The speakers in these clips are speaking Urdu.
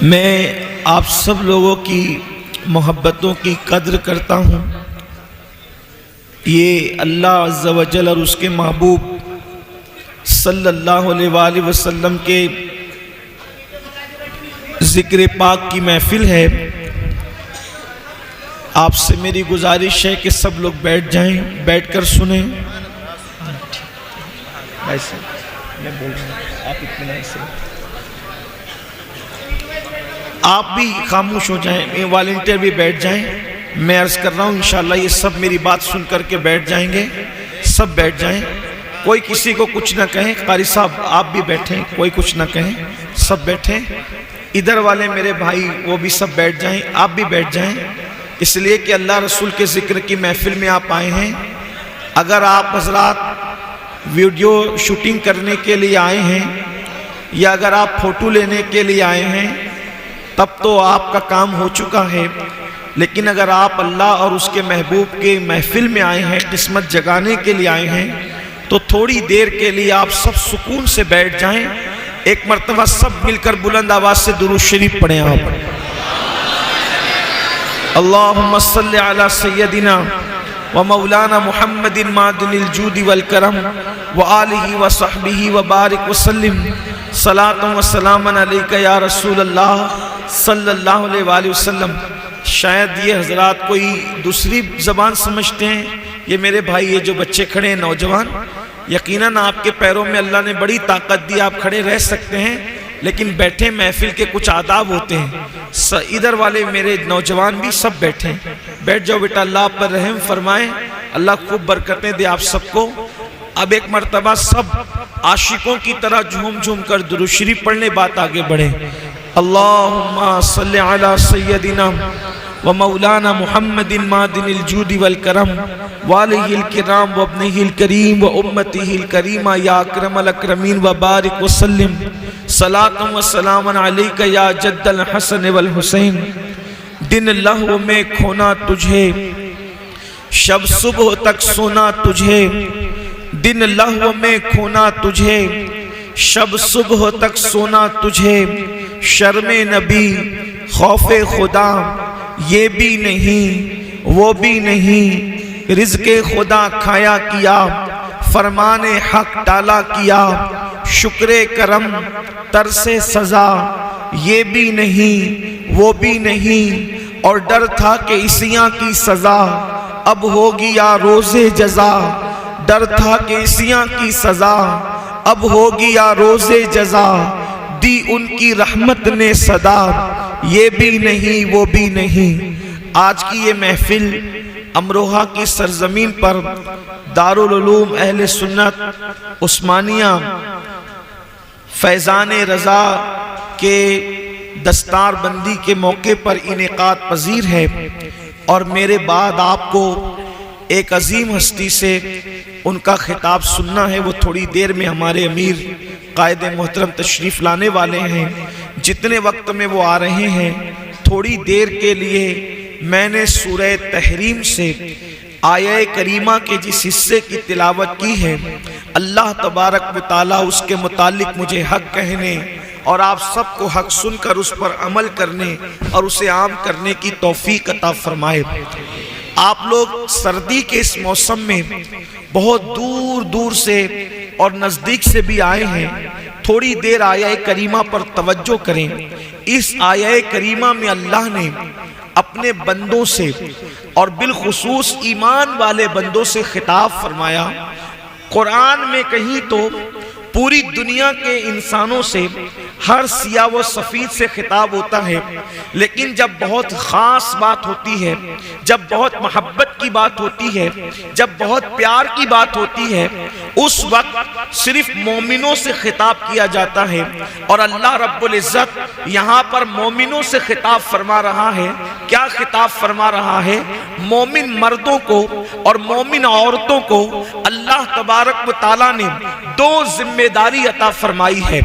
میں آپ سب لوگوں کی محبتوں کی قدر کرتا ہوں۔ یہ اللہ عز و جل اور اس کے محبوب صلی اللہ علیہ وآلہ وسلم کے ذکر پاک کی محفل ہے۔ آپ سے میری گزارش ہے کہ سب لوگ بیٹھ جائیں، بیٹھ کر سنیں۔ ایسے میں بول رہا ہوں، آپ اطمینان سے آپ بھی خاموش ہو جائیں، والنٹیئر بھی بیٹھ جائیں۔ میں عرض کر رہا ہوں انشاءاللہ یہ سب میری بات سن کر کے بیٹھ جائیں گے، سب بیٹھ جائیں، کوئی کسی کو کچھ نہ کہیں۔ قاری صاحب آپ بھی بیٹھیں، کوئی کچھ نہ کہیں، سب بیٹھیں۔ ادھر والے میرے بھائی وہ بھی سب بیٹھ جائیں، آپ بھی بیٹھ جائیں، اس لیے کہ اللہ رسول کے ذکر کی محفل میں آپ آئے ہیں۔ اگر آپ حضرات ویڈیو شوٹنگ کرنے کے لیے آئے ہیں یا اگر آپ فوٹو لینے کے لیے آئے ہیں تب تو آپ کا کام ہو چکا ہے، لیکن اگر آپ اللہ اور اس کے محبوب کے محفل میں آئے ہیں، قسمت جگانے کے لیے آئے ہیں، تو تھوڑی دیر کے لیے آپ سب سکون سے بیٹھ جائیں۔ ایک مرتبہ سب مل کر بلند آواز سے درود شریف پڑھیں آپ۔ اللہم صلی علی سیدنا و مولانا محمد معدن الجود والکرم وآلہ وصحبہ وبارک وسلم صلاۃ و سلام علیک یا رسول اللہ صلی اللہ علیہ وآلہ وسلم۔ شاید یہ حضرات کوئی دوسری زبان سمجھتے ہیں، یہ میرے بھائی یہ جو بچے کھڑے ہیں نوجوان، یقیناً آپ کے پیروں میں اللہ نے بڑی طاقت دی، آپ کھڑے رہ سکتے ہیں، لیکن بیٹھے محفل کے کچھ آداب ہوتے ہیں۔ ادھر والے میرے نوجوان بھی سب بیٹھے ہیں، بیٹھ جاؤ بیٹا، اللہ آپ پر رحم فرمائے، اللہ خوب برکتیں دے آپ سب کو۔ اب ایک مرتبہ سب عاشقوں کی طرح جھوم جھوم کر درود شریف پڑھنے، بات آگے بڑھے۔ اللہم صلی علی سیدنا و مولانا محمد معدن الجود والکرم والہ الکرام و ابنہ الکریم و امتہ الکریمہ یا اکرم الاکرمین وبارک وسلم صلاۃ و سلام علیک یا جد الحسن والحسین۔ دن لہو میں کھونا تجھے، شب صبح تک سونا تجھے، دن لہو میں کھونا تجھے، شب صبح تک سونا تجھے، شرم نبی خوف خدا یہ بھی نہیں وہ بھی نہیں، رزق خدا کھایا کیا، فرمان حق ٹالا کیا، شکر کرم ترس سزا یہ بھی نہیں وہ بھی نہیں، اور ڈر تھا کہ عصیاں کی سزا اب ہوگی یا روز جزا، ڈر تھا کہ عصیاں کی سزا اب ہوگی یا روز جزا، دی ان کی رحمت نے صدا یہ بھی نہیں وہ بھی نہیں۔ آج کی یہ محفل امروہہ کی سرزمین پر دارالعلوم اہل سنت عثمانیہ فیضان رضا کے دستار بندی کے موقع پر انعقاد پذیر ہے، اور میرے بعد آپ کو ایک عظیم ہستی سے ان کا خطاب سننا ہے۔ وہ تھوڑی دیر میں ہمارے امیر قائد محترم تشریف لانے والے ہیں، جتنے وقت میں وہ آ رہے ہیں تھوڑی دیر کے لیے میں نے سورہ تحریم سے آیہ کریمہ کے جس حصے کی تلاوت کی ہے، اللہ تبارک و تعالیٰ اس کے متعلق مجھے حق کہنے اور آپ سب کو حق سن کر اس پر عمل کرنے اور اسے عام کرنے کی توفیق عطا فرمائے۔ آپ لوگ سردی کے اس موسم میں بہت دور دور سے اور نزدیک سے بھی آئے ہیں، تھوڑی دیر آیہ کریمہ پر توجہ کریں۔ اس آیہ کریمہ میں اللہ نے اپنے بندوں سے اور بالخصوص ایمان والے بندوں سے خطاب فرمایا۔ قرآن میں کہیں تو پوری دنیا کے انسانوں سے ہر سیاہ و سفید سے خطاب ہوتا ہے، لیکن جب بہت خاص بات ہوتی ہے، جب بہت محبت کی بات ہوتی ہے، جب بہت پیار کی بات ہوتی ہے، اس وقت صرف مومنوں سے خطاب کیا جاتا ہے۔ اور اللہ رب العزت یہاں پر مومنوں سے خطاب فرما رہا ہے۔ کیا خطاب فرما رہا ہے؟ مومن مردوں کو اور مومن عورتوں کو اللہ تبارک و تعالیٰ نے دو ذمہ داری عطا فرمائی ہے،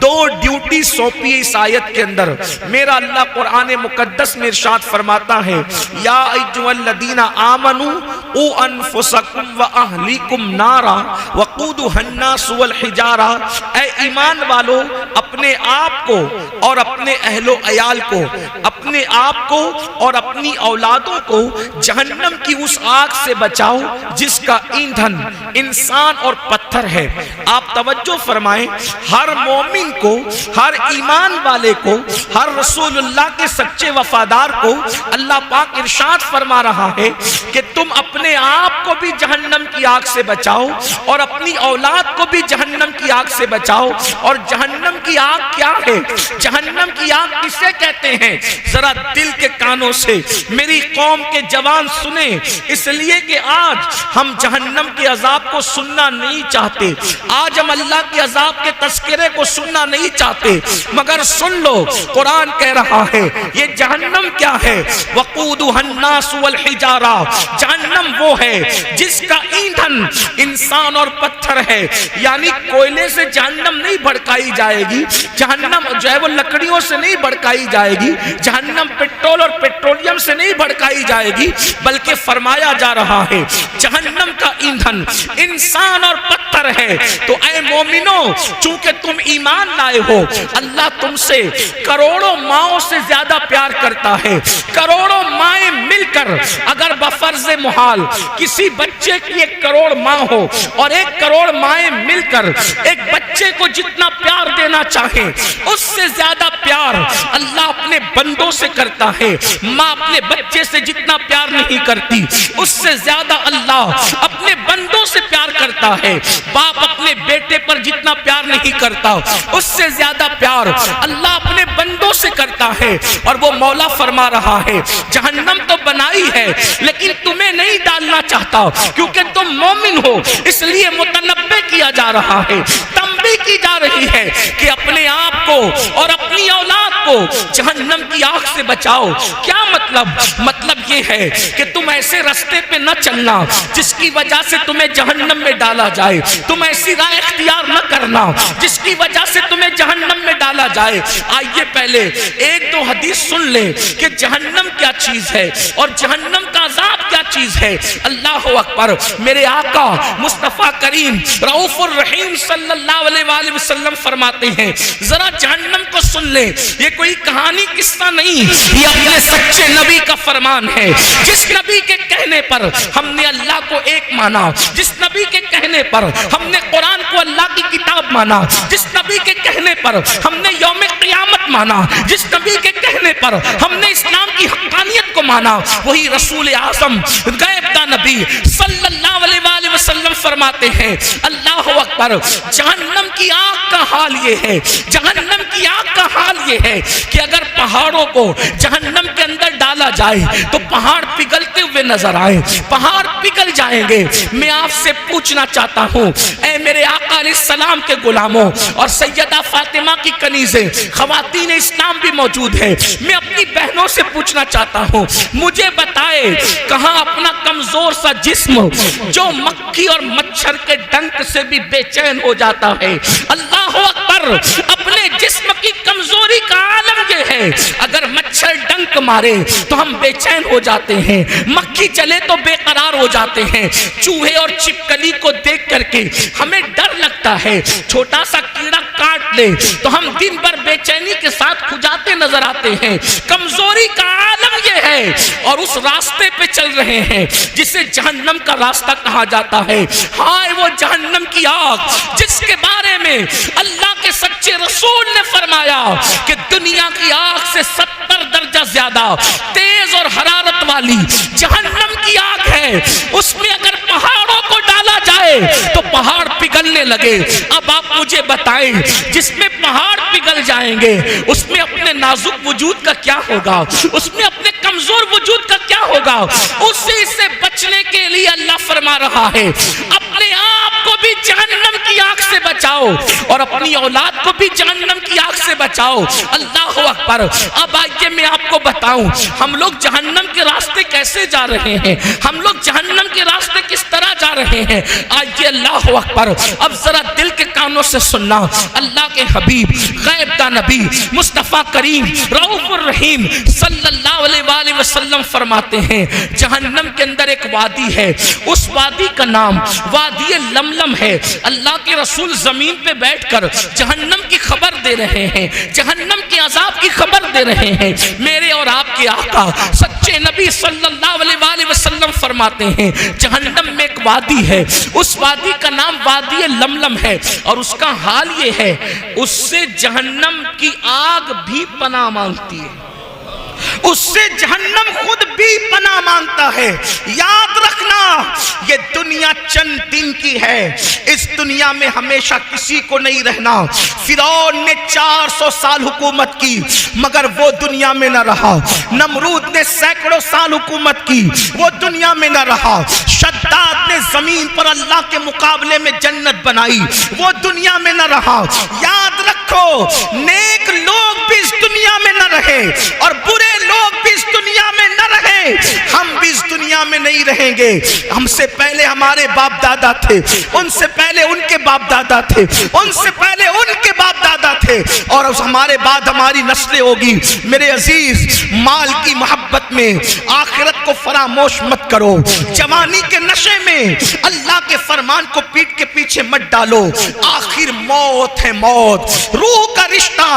دو ڈیوٹی سونپی ہے اس آیت کے اندر. میرا اللہ قرآن مقدس میں ارشاد فرماتا ہے یا ایھا الذین آمنوا قوا انفسکم واہلیکم نارا وقودھا الناس والحجارہ. اے ایمان والو اپنے آپ کو اور اپنے اہل و عیال کو، اپنے آپ کو اور اپنی اولادوں کو جہنم کی اس آگ سے بچاؤ جس کا ایندھن انسان اور پتھر ہے. آپ توجہ فرمائیں، ہر مومن کو، ہر ایمان والے کو، ہر رسول اللہ کے سچے وفادار کو اللہ پاک ارشاد فرما رہا ہے کہ تم اپنے آپ کو بھی جہنم کی آگ سے بچاؤ اور اپنی اولاد کو بھی جہنم کی آگ سے بچاؤ. اور جہنم کی آگ کیا ہے؟ جہنم کی آگ کسے کہتے ہیں؟ ذرا دل کے کانوں سے میری قوم کے جوان سنیں، اس لیے کہ آج ہم جہنم کے عذاب کو سننا نہیں چاہتے، آج ہم اللہ کے عذاب کے تذکرے کو سننا نہیں چاہتے، مگر سن لو قرآن کہہ رہا ہے یہ جہنم کیا ہے؟ وقودھا الناس والحجارہ. جہنم وہ ہے جس کا ایندھن انسان اور پتھر ہے. یعنی کوئلے سے جہنم نہیں بھڑکائی جائے گی، جہنم جو ہے وہ لکڑیوں سے نہیں بھڑکائی جائے گی، جہنم پٹرول اور پیٹرولیم سے نہیں بھڑکائی جائے گی، بلکہ فرمایا جا رہا ہے جہنم کا ایندھن انسان اور پتھر ہے. تو اے مومنو، چونکہ تم ایمان لائے ہو، اللہ تم سے کروڑوں ماؤں سے زیادہ پیار کرتا ہے. کروڑوں مائیں مل کر اگر بفرض محال کسی بچے کی 1 کروڑ ماں ہو اور 1 کروڑ مائیں مل کر ایک بچے کو جتنا پیار دینا چاہے، اس سے زیادہ پیار اللہ اپنے بندوں سے کرتا ہے. ماں اپنے بچے سے جتنا پیار نہیں کرتی، اس سے زیادہ اللہ اپنے بندوں سے پیار کرتا ہے. باپ اپنے بیٹے پر جتنا پیار نہیں کرتا، اس سے زیادہ پیار اللہ اپنے بندوں سے کرتا ہے. اور وہ مولا فرما رہا ہے جہنم تو بنائی ہے لیکن تمہیں نہیں ڈالنا چاہتا کیونکہ تم مومن ہو، اس لیے متنبہ کیا جا رہا ہے، تنبیہ کی جا رہی ہے کہ اپنے آپ کو اور اپنی اولاد کو جہنم کی آگ سے بچاؤ. کیا مطلب؟ مطلب یہ ہے کہ تم ایسے رستے پہ نہ چلنا جس کی وجہ سے تمہیں جہنم میں ڈالا جائے. تم ایسی راہ اختیار نہ کرنا جس کی وجہ سے تمہیں جہنم میں ڈالا جائے. آئیے پہلے 1-2 حدیث سن لیں کہ جہنم کیا چیز ہے اور جہنم کا عذاب کیا چیز ہے. اللہ اکبر. میرے آقا مصطفیٰ کریم رؤوف الرحیم صلی اللہ علیہ وآلہ وسلم فرماتے ہیں ذرا جہنم کو سن لیں. یہ کوئی کہانی قصہ نہیں، یہ اپنے سچے نبی کا فرمان ہے. جس نبی کے کہنے پر ہم نے اللہ کو ایک مانا، جس نبی کے کہنے پر ہم نے قرآن کو اللہ کی کتاب مانا، جس نبی کے کہنے پر ہم نے یوم قیامت مانا، جس نبی کے کہنے پر ہم نے اسلام کی حقانیت کو مانا، وہی رسول اعظم غیب دا نبی صلی اللہ علیہ وآلہ وسلم فرماتے ہیں اللہ اکبر. جہنم کی آگ کا حال یہ ہے، جہنم کی آگ کا حال یہ ہے کہ اگر پہاڑوں کو جہنم کے اندر ڈالا جائے تو پہاڑ پگھلتے ہوئے نظر آئے، پہاڑ پگھل جائیں گے. میں آپ سے پوچھنا چاہتا ہوں اے میرے آقا علیہ السلام کے غلاموں اور سیدہ فاطمہ کی کنیزیں، خواتین اسلام بھی موجود ہیں، میں اپنی بہنوں سے پوچھنا چاہتا ہوں مجھے بتائے کہاں اپنا کمزور سا جسم جو مکھی اور مچھر کے ڈنک سے بھی بے چین ہو جاتا ہے. اللہ اکبر. اپنے جسم کی کمزوری کا عالم یہ ہے اگر مچھر ڈنک مارے تو ہم بے چین ہو جاتے ہیں، مکھی چلے تو بے قرار ہو جاتے ہیں، چوہے اور چپکلی کو دیکھ کر کے ہمیں ڈر لگتا ہے، چھوٹا سا کیڑا کاٹ لے تو ہم دن بھر بے چینی کے ساتھ کھجاتے نظر آتے ہیں. کمزوری کا عالم یہ ہے اور اس راستے پہ چل رہے ہیں جسے جہنم کا راستہ کہا جاتا ہے. ہائے وہ جہنم کی آگ جس کے بارے میں اللہ کے سچے رسول نے فرمایا کہ دنیا کی آگ سے 70 درجہ زیادہ تیز اور حرارت والی جہنم کی آگ ہے. اس میں اگر پہاڑوں کو ڈالا جائے تو پہاڑ پگھلنے لگے. اب آپ مجھے بتائیں جس میں پہاڑ پگھل جائیں گے اس میں اپنے نازک وجود کا کیا ہوگا، اس میں اپنے کمزور وجود کا کیا ہوگا. اسی سے بچنے کے لیے اللہ فرما رہا ہے اپنے آپ کو بھی جہنم کی آگ سے بچاؤ اور اپنی اولاد کو بھی جہنم کی آگ سے بچاؤ. اللہ اکبر. اب آئیے میں آپ کو بتاؤں ہم لوگ جہنم کے راستے کیسے جا رہے ہیں، ہم لوگ جہنم کے راستے کس طرح جا رہے ہیں. آئیے اللہ اکبر. اب ذرا دل کے کانوں سے سننا. اللہ کے حبیب غیب دا نبی مصطفیٰ کریم رؤوف الرحیم صلی اللہ علیہ وآلہ وسلم فرماتے ہیں جہنم کے اندر ایک وادی ہے, اس وادی کا نام وادی لملم ہے. اللہ کے رسول زمین پہ بیٹھ کر جہنم کی خبر دے رہے ہیں, جہنم کے عذاب کی خبر دے رہے ہیں. میرے اور آپ کے آقا سچے نبی صلی اللہ علیہ وآلہ وسلم فرماتے ہیں جہنم میں ایک وادی ہے, اس وادی کا نام وادی لملم ہے, اور اس کا حال یہ ہے اس سے جہنم کی آگ بھی پناہ مانگتی ہے, اس سے جہنم خود بھی پناہ مانگتا ہے. یاد رکھنا یہ دنیا چند دن کی ہے, اس دنیا میں ہمیشہ کسی کو نہیں رہنا. فرعون نے 400 سال حکومت کی مگر وہ دنیا میں نہ رہا. نمرود نے سینکڑوں سال حکومت کی, وہ دنیا میں نہ رہا. شداد نے زمین پر اللہ کے مقابلے میں جنت بنائی, وہ دنیا میں نہ رہا. یاد رکھو نیک لوگ بھی اس دنیا میں نہ رہے اور برے لوگ بھی اس دنیا میں نہ رہے. ہم بھی اس دنیا میں نہیں رہیں گے. ہم سے پہلے ہمارے باپ دادا تھے, ان سے پہلے ان کے باپ دادا تھے, ان سے پہلے ان کے باپ دادا تھے, اور ہمارے بعد ہماری نسلیں ہوگی. میرے عزیز مال کی محبت میں آخرت کو فراموش مت کرو. جوانی کے نشے میں اللہ کے فرمان کو پیٹ کے پیچھے مت ڈالو. آخر موت ہے موت. روح کا رشتہ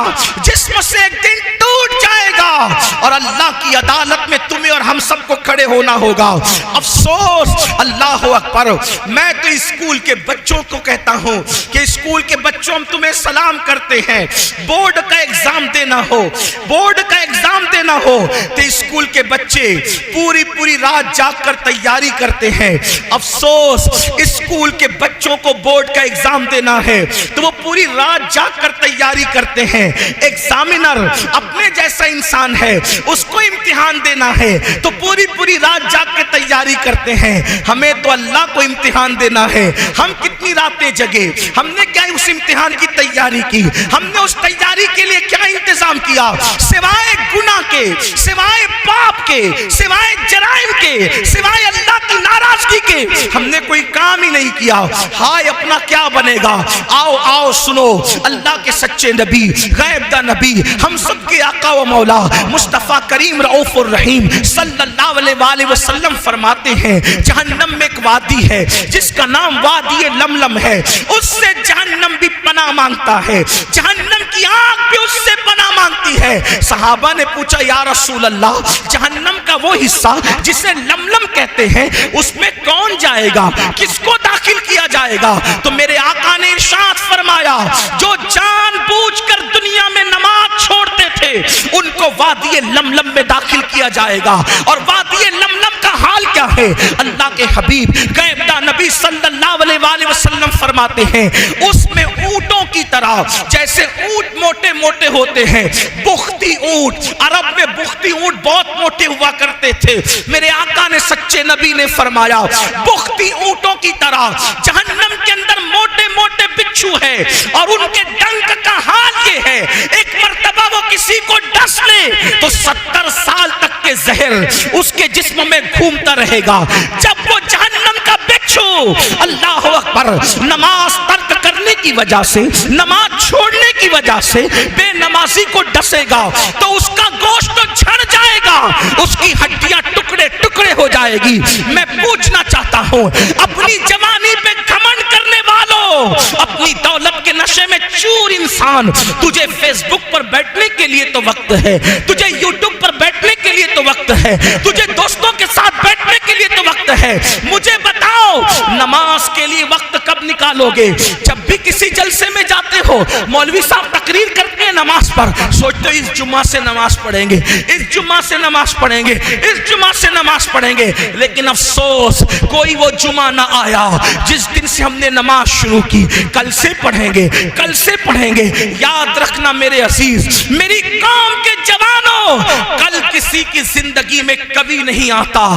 جسم سے ایک دن ٹوٹ جائے گا اور اللہ کی عدالت میں تمہیں اور ہم سب کو کھڑے ہونا ہوگا. افسوس. اللہ اکبر. میں تو اسکول کے بچوں کو کہتا ہوں کہ اسکول کے بچوں ہم تمہیں سلام کرتے ہیں. بورڈ کا ایگزام دینا ہو, بورڈ کا ایگزام دینا ہو تو اسکول کے بچے پوری رات جاگ کر تیاری کرتے ہیں. افسوس اسکول کے بچوں کو بورڈ کا ایگزام دینا ہے تو وہ پوری رات جاگ کر تیاری کرتے ہیں. ایگزامینر اپنے جیسا انسان ہے, اس کو امتحان دینا ہے تو پوری رات جاگ کے تیاری کرتے ہیں. ہمیں تو اللہ کو امتحان دینا ہے. ہم کتنی راتیں جگے, ہم نے کیا اس امتحان کی تیاری کی, ہم نے اس تیاری کے لیے کیا انتظام کیا, سوائے گناہ کے, سوائے پاپ کے, سوائے جرائم کے, سوائے اللہ کی ناراضگی کے ہم نے کوئی کام ہی نہیں کیا. ہائے اپنا کیا بنے گا. آؤ سنو, اللہ کے سچے نبی غیب دا نبی ہم سب کے آقا و مولا مصطفیٰ کریم رؤوف الرحیم صلی اللہ علیہ وآلہ وسلم فرماتے ہیں جہنم میں ایک وادی ہے جس کا نام وادی لملم ہے, اس سے جہنم بھی پناہ مانگتا ہے, جہنم کی آگ بھی اس سے پناہ مانگتی ہے. صحابہ نے پوچھا یا رسول اللہ جہنم کا وہ حصہ جسے لملم کہتے ہیں اس میں کون جائے گا, کس کو داخل کیا جائے گا؟ تو میرے آقا نے ارشاد فرمایا جو جان بوجھ کر دنیا میں نماز چھوڑتے تھے ان کو وادی لملم میں داخل کیا جائے گا. اور وادی لملم کا حال کیا ہے؟ اللہ کے حبیب غیب دا نبی صلی اللہ علیہ وآلہ وسلم فرماتے ہیں اس میں اونٹوں کی طرح, جیسے اونٹ موٹے موٹے ہوتے ہیں, بختی اونٹ, عرب میں بختی اونٹ بہت موٹے ہوا کرتے تھے. میرے آقا نے سچے نبی نے فرمایا بختی اونٹوں کی طرح جہنم کے اندر موٹے موٹے بچھو ہے, اور ان کے ڈنک کا حال یہ ہے ایک مرتبہ وہ کسی کو ڈس لے تو 70 سال تک کے زہر اس کے جسم میں گھومتا رہے گا. جب وہ جہنم کا بچھو اللہ اکبر نماز ترک کرنے کی وجہ سے, نماز چھوڑنے کی وجہ سے بے نمازی کو ڈسے گا تو اس کا گوشت تو جھڑ جائے گا, اس کی ہڈیاں ٹکڑے ٹکڑے ہو جائے گی. میں پوچھنا چاہتا ہوں اپنی جوانی پہ گھمنڈ کرنے والوں, اپنی دولت کے نشے میں چور انسان, تجھے فیس بک پر بیٹھنے کے لیے تو وقت ہے, تجھے یوٹیوب پر بیٹھنے کے لیے تو وقت ہے, تجھے دوستوں کے ساتھ بیٹھنے کے لیے تو وقت ہے, مجھے بتاؤ نماز کے لیے وقت کب نکالو گے؟ جب بھی کسی جلسے میں جاتے ہو مولوی صاحب تقریر کرتے ہیں نماز پر, سوچتے ہو اس جمعہ سے نماز پڑھیں گے, اس جمعہ سے نماز پڑھیں گے, اس جمعہ سے نماز پڑھیں گے, لیکن افسوس کوئی وہ جمعہ نہ آیا جس دن سے ہم نے نماز شروع کی. کل سے پڑھیں گے, کل سے پڑھیں گے. یاد رکھنا میرے عزیز, میری قوم کے جوانوں, کل کسی کی زندگی میں کبھی نہیں آتا,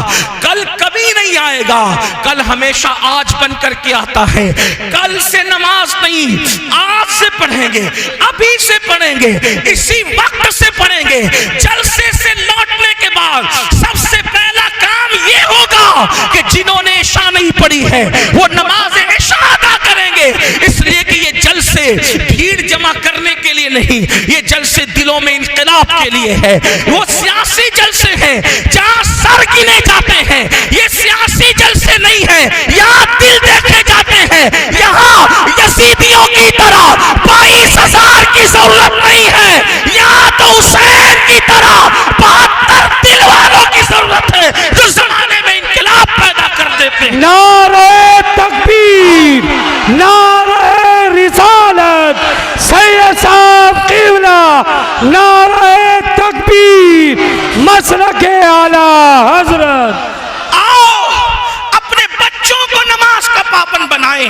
کل کبھی نہیں آئے گا, کل ہمیشہ آج بن کر کے آتا ہے. کل سے نماز نہیں, آج سے پڑھیں گے, ابھی سے پڑھیں گے, اسی وقت سے پڑھیں گے. جلسے سے لوٹنے کے بعد سب سے پہلا کام یہ ہوگا کہ جنہوں نے عشاء نہیں پڑھی ہے وہ نماز عشاء ادا کریں گے، اس لیے کہ یہ جلسے بھیڑ جمع کرنے کے لیے نہیں، یہ جلسے دلوں میں انقلاب کے لیے ہے۔ وہ سیاسی جلسے ہیں جہاں سر گنے جاتے ہیں، یہ سیاسی جلسے نہیں ہیں یہاں دل دیکھے جاتے ہیں۔ یہاں یزیدیوں کی طرح 22,000 کی ضرورت نہیں ہے، یہاں تو حسین کی طرح 72 دل والوں کی ضرورت ہے جو زمانے میں انقلاب پیدا کر دیتے ہیں۔ نعرہ تکبیر، نعرہ رسالت، سید صاحب قبلہ، نعرہ تکبیر، مسلک اعلیٰ حضرت۔ آؤ اپنے بچوں کو نماز کا پابند بنائیں،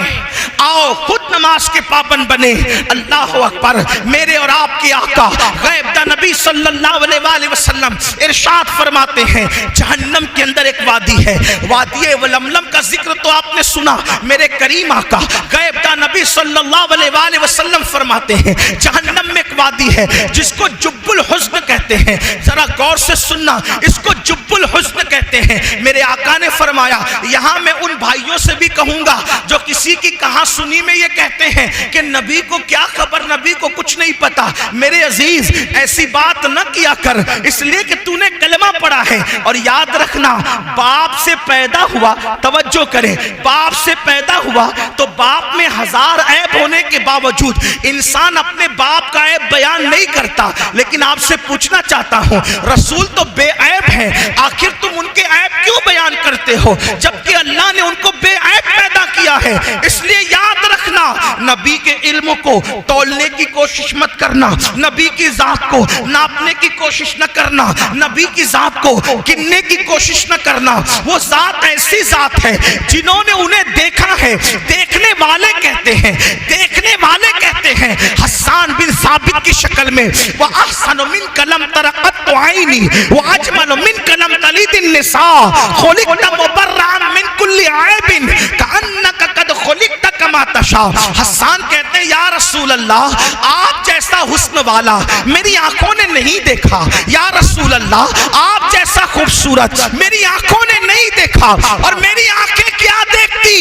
آؤ خود نماز کے پابند بنے۔ اللہ اکبر۔ میرے اور آپ کے آقا غیب دہ نبی صلی اللہ علیہ وآلہ وسلم ارشاد فرماتے ہیں جہنم کے اندر ایک وادی ہے، وادی ولملم کا ذکر تو آپ نے سنا۔ میرے کریم آقا غیب دہ نبی صلی اللہ علیہ وآلہ وسلم فرماتے ہیں جہنم میں ایک وادی ہے جس کو جب الحزن کہتے ہیں۔ ذرا غور سے سننا، اس کو جب الحزن کہتے ہیں۔ میرے آقا نے فرمایا یہاں میں ان بھائیوں سے بھی کہوں گا جو کسی کی کہاں سنی میں یہ کہتے ہیں کہ نبی کو کیا خبر، نبی کو کچھ نہیں پتا۔ میرے عزیز ایسی بات نہ کیا کر، اس لیے کہ تو نے کلمہ پڑھا ہے۔ اور یاد رکھنا باپ سے پیدا ہوا، توجہ کریں، باپ سے پیدا ہوا تو باپ میں 1000 عیب ہونے کے باوجود انسان اپنے باپ کا عیب بیان نہیں کرتا۔ لیکن آپ سے پوچھنا چاہتا ہوں رسول تو بے عیب ہیں، آخر تم ان کے عیب کیوں بیان کرتے ہو جبکہ اللہ نے ان کو بے عیب پیدا کیا ہے؟ اس لیے یاد رکھنا نبی کے علم کو تولنے کی کوشش مت کرنا، نبی کی ذات کو ناپنے کی کوشش نہ کرنا، نبی کی ذات کو گننے کی کوشش نہ کرنا۔ وہ ذات ایسی ذات ہے جنہوں نے انہیں دیکھا ہے، دیکھنے والے کہتے ہیں، دیکھنے والے کہتے ہیں حسان بن ثابت کی شکل میں وَأَحْسَنُ مِنْكَ لَمْ تَرَ قَطُّ عَيْنِي وَأَجْمَلُ مِنْكَ لَمْ تَلِدِ النِّسَاءُ خُلِقْتَ مُبَرَّأً مِنْ كُلِّ عَيْبٍ كَأَنَّكَ قَدْ خُلِقْتَ كَمَا تَشَاءُ۔ حسان کہتے ہیں یا رسول اللہ آپ جیسا حسن والا میری آنکھوں نے نہیں دیکھا، یا رسول اللہ آپ جیسا خوبصورت میری آنکھوں نے نہیں دیکھا، اور میری آنکھیں کیا دیکھتی،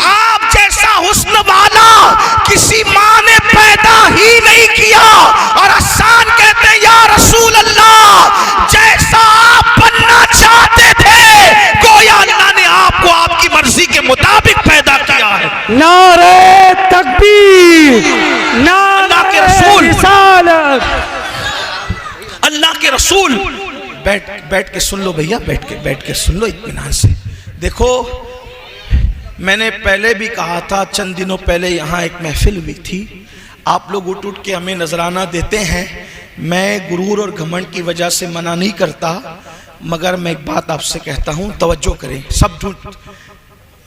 آپ جیسا حسن والا کسی ماں نے پیدا ہی نہیں کیا۔ اور حسان کہتے ہیں یا رسول اللہ جیسا آپ بننا چاہتے تھے گویا اللہ نے آپ کو آپ کی مرضی کے مطابق پیدا کیا ہے۔ نعرہ تکبیر، نعرہ رسالت۔ اللہ کے رسول بیٹھ کے سن لو بھیا، بیٹھ کے سن لو اطمینان سے۔ دیکھو میں نے پہلے بھی کہا تھا، چند دنوں پہلے یہاں ایک محفل ہوئی تھی، آپ لوگ اٹھ کے ہمیں نذرانہ دیتے ہیں، میں غرور اور گھمنڈ کی وجہ سے منع نہیں کرتا، مگر میں ایک بات آپ سے کہتا ہوں توجہ کریں۔ سب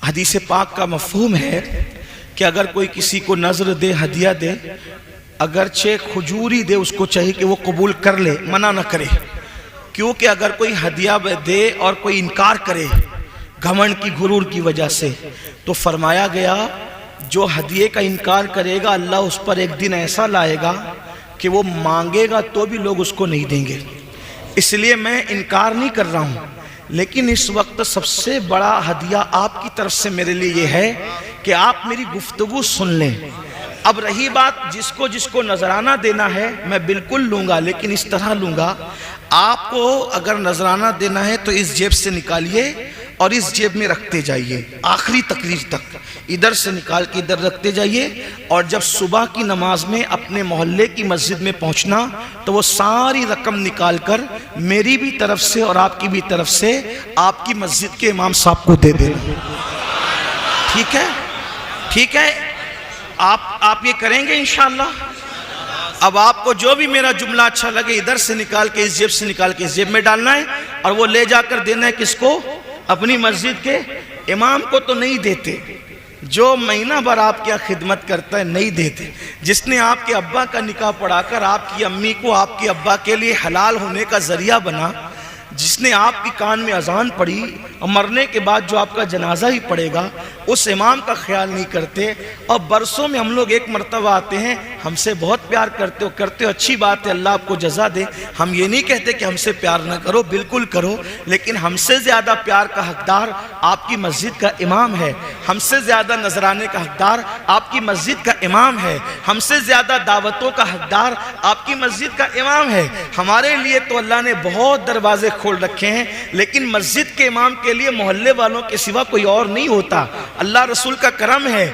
حدیث پاک کا مفہوم ہے کہ اگر کوئی کسی کو نذر دے، ہدیہ دے، اگرچہ کھجوری دے، اس کو چاہیے کہ وہ قبول کر لے، منع نہ کرے۔ کیونکہ اگر کوئی ہدیہ دے اور کوئی انکار کرے گھمنڈ کی، غرور کی وجہ سے، تو فرمایا گیا جو ہدیے کا انکار کرے گا اللہ اس پر ایک دن ایسا لائے گا کہ وہ مانگے گا تو بھی لوگ اس کو نہیں دیں گے۔ اس لیے میں انکار نہیں کر رہا ہوں، لیکن اس وقت سب سے بڑا ہدیہ آپ کی طرف سے میرے لیے یہ ہے کہ آپ میری گفتگو سن لیں۔ اب رہی بات جس کو نذرانہ دینا ہے میں بالکل لوں گا، لیکن اس طرح لوں گا، آپ کو اگر نذرانہ دینا ہے تو اس جیب سے نکالیے اور اس جیب میں رکھتے جائیے آخری تقریر تک، ادھر سے نکال کے ادھر رکھتے جائیے، اور جب صبح کی نماز میں اپنے محلے کی مسجد میں پہنچنا تو وہ ساری رقم نکال کر میری بھی طرف سے اور آپ کی بھی طرف سے آپ کی مسجد کے امام صاحب کو دے دینا۔ ٹھیک ہے؟ ٹھیک ہے؟ آپ یہ کریں گے انشاءاللہ؟ اب آپ کو جو بھی میرا جملہ اچھا لگے ادھر سے نکال کے اس جیب سے نکال کے اس جیب میں ڈالنا ہے، اور وہ لے جا کر دینا ہے کس کو؟ اپنی مسجد کے امام کو تو نہیں دیتے، جو مہینہ بھر آپ کیا خدمت کرتا ہے نہیں دیتے، جس نے آپ کے ابا کا نکاح پڑھا کر آپ کی امی کو آپ کے ابا کے لیے حلال ہونے کا ذریعہ بنا، جس نے آپ کی کان میں اذان پڑھی اور مرنے کے بعد جو آپ کا جنازہ ہی پڑے گا اس امام کا خیال نہیں کرتے، اور برسوں میں ہم لوگ ایک مرتبہ آتے ہیں، ہم سے بہت پیار کرتے ہو، اچھی بات ہے، اللہ آپ کو جزا دے، ہم یہ نہیں کہتے کہ ہم سے پیار نہ کرو، بالکل کرو، لیکن ہم سے زیادہ پیار کا حقدار آپ کی مسجد کا امام ہے، ہم سے زیادہ نذرانے کا حقدار آپ کی مسجد کا امام ہے، ہم سے زیادہ دعوتوں کا حقدار آپ کی مسجد کا امام ہے۔ ہمارے لیے تو اللہ نے بہت دروازے کھول رکھے ہیں، لیکن مسجد کے امام کے لیے محلے والوں کے سوا کوئی اور نہیں ہوتا۔ اللہ رسول کا کرم ہے،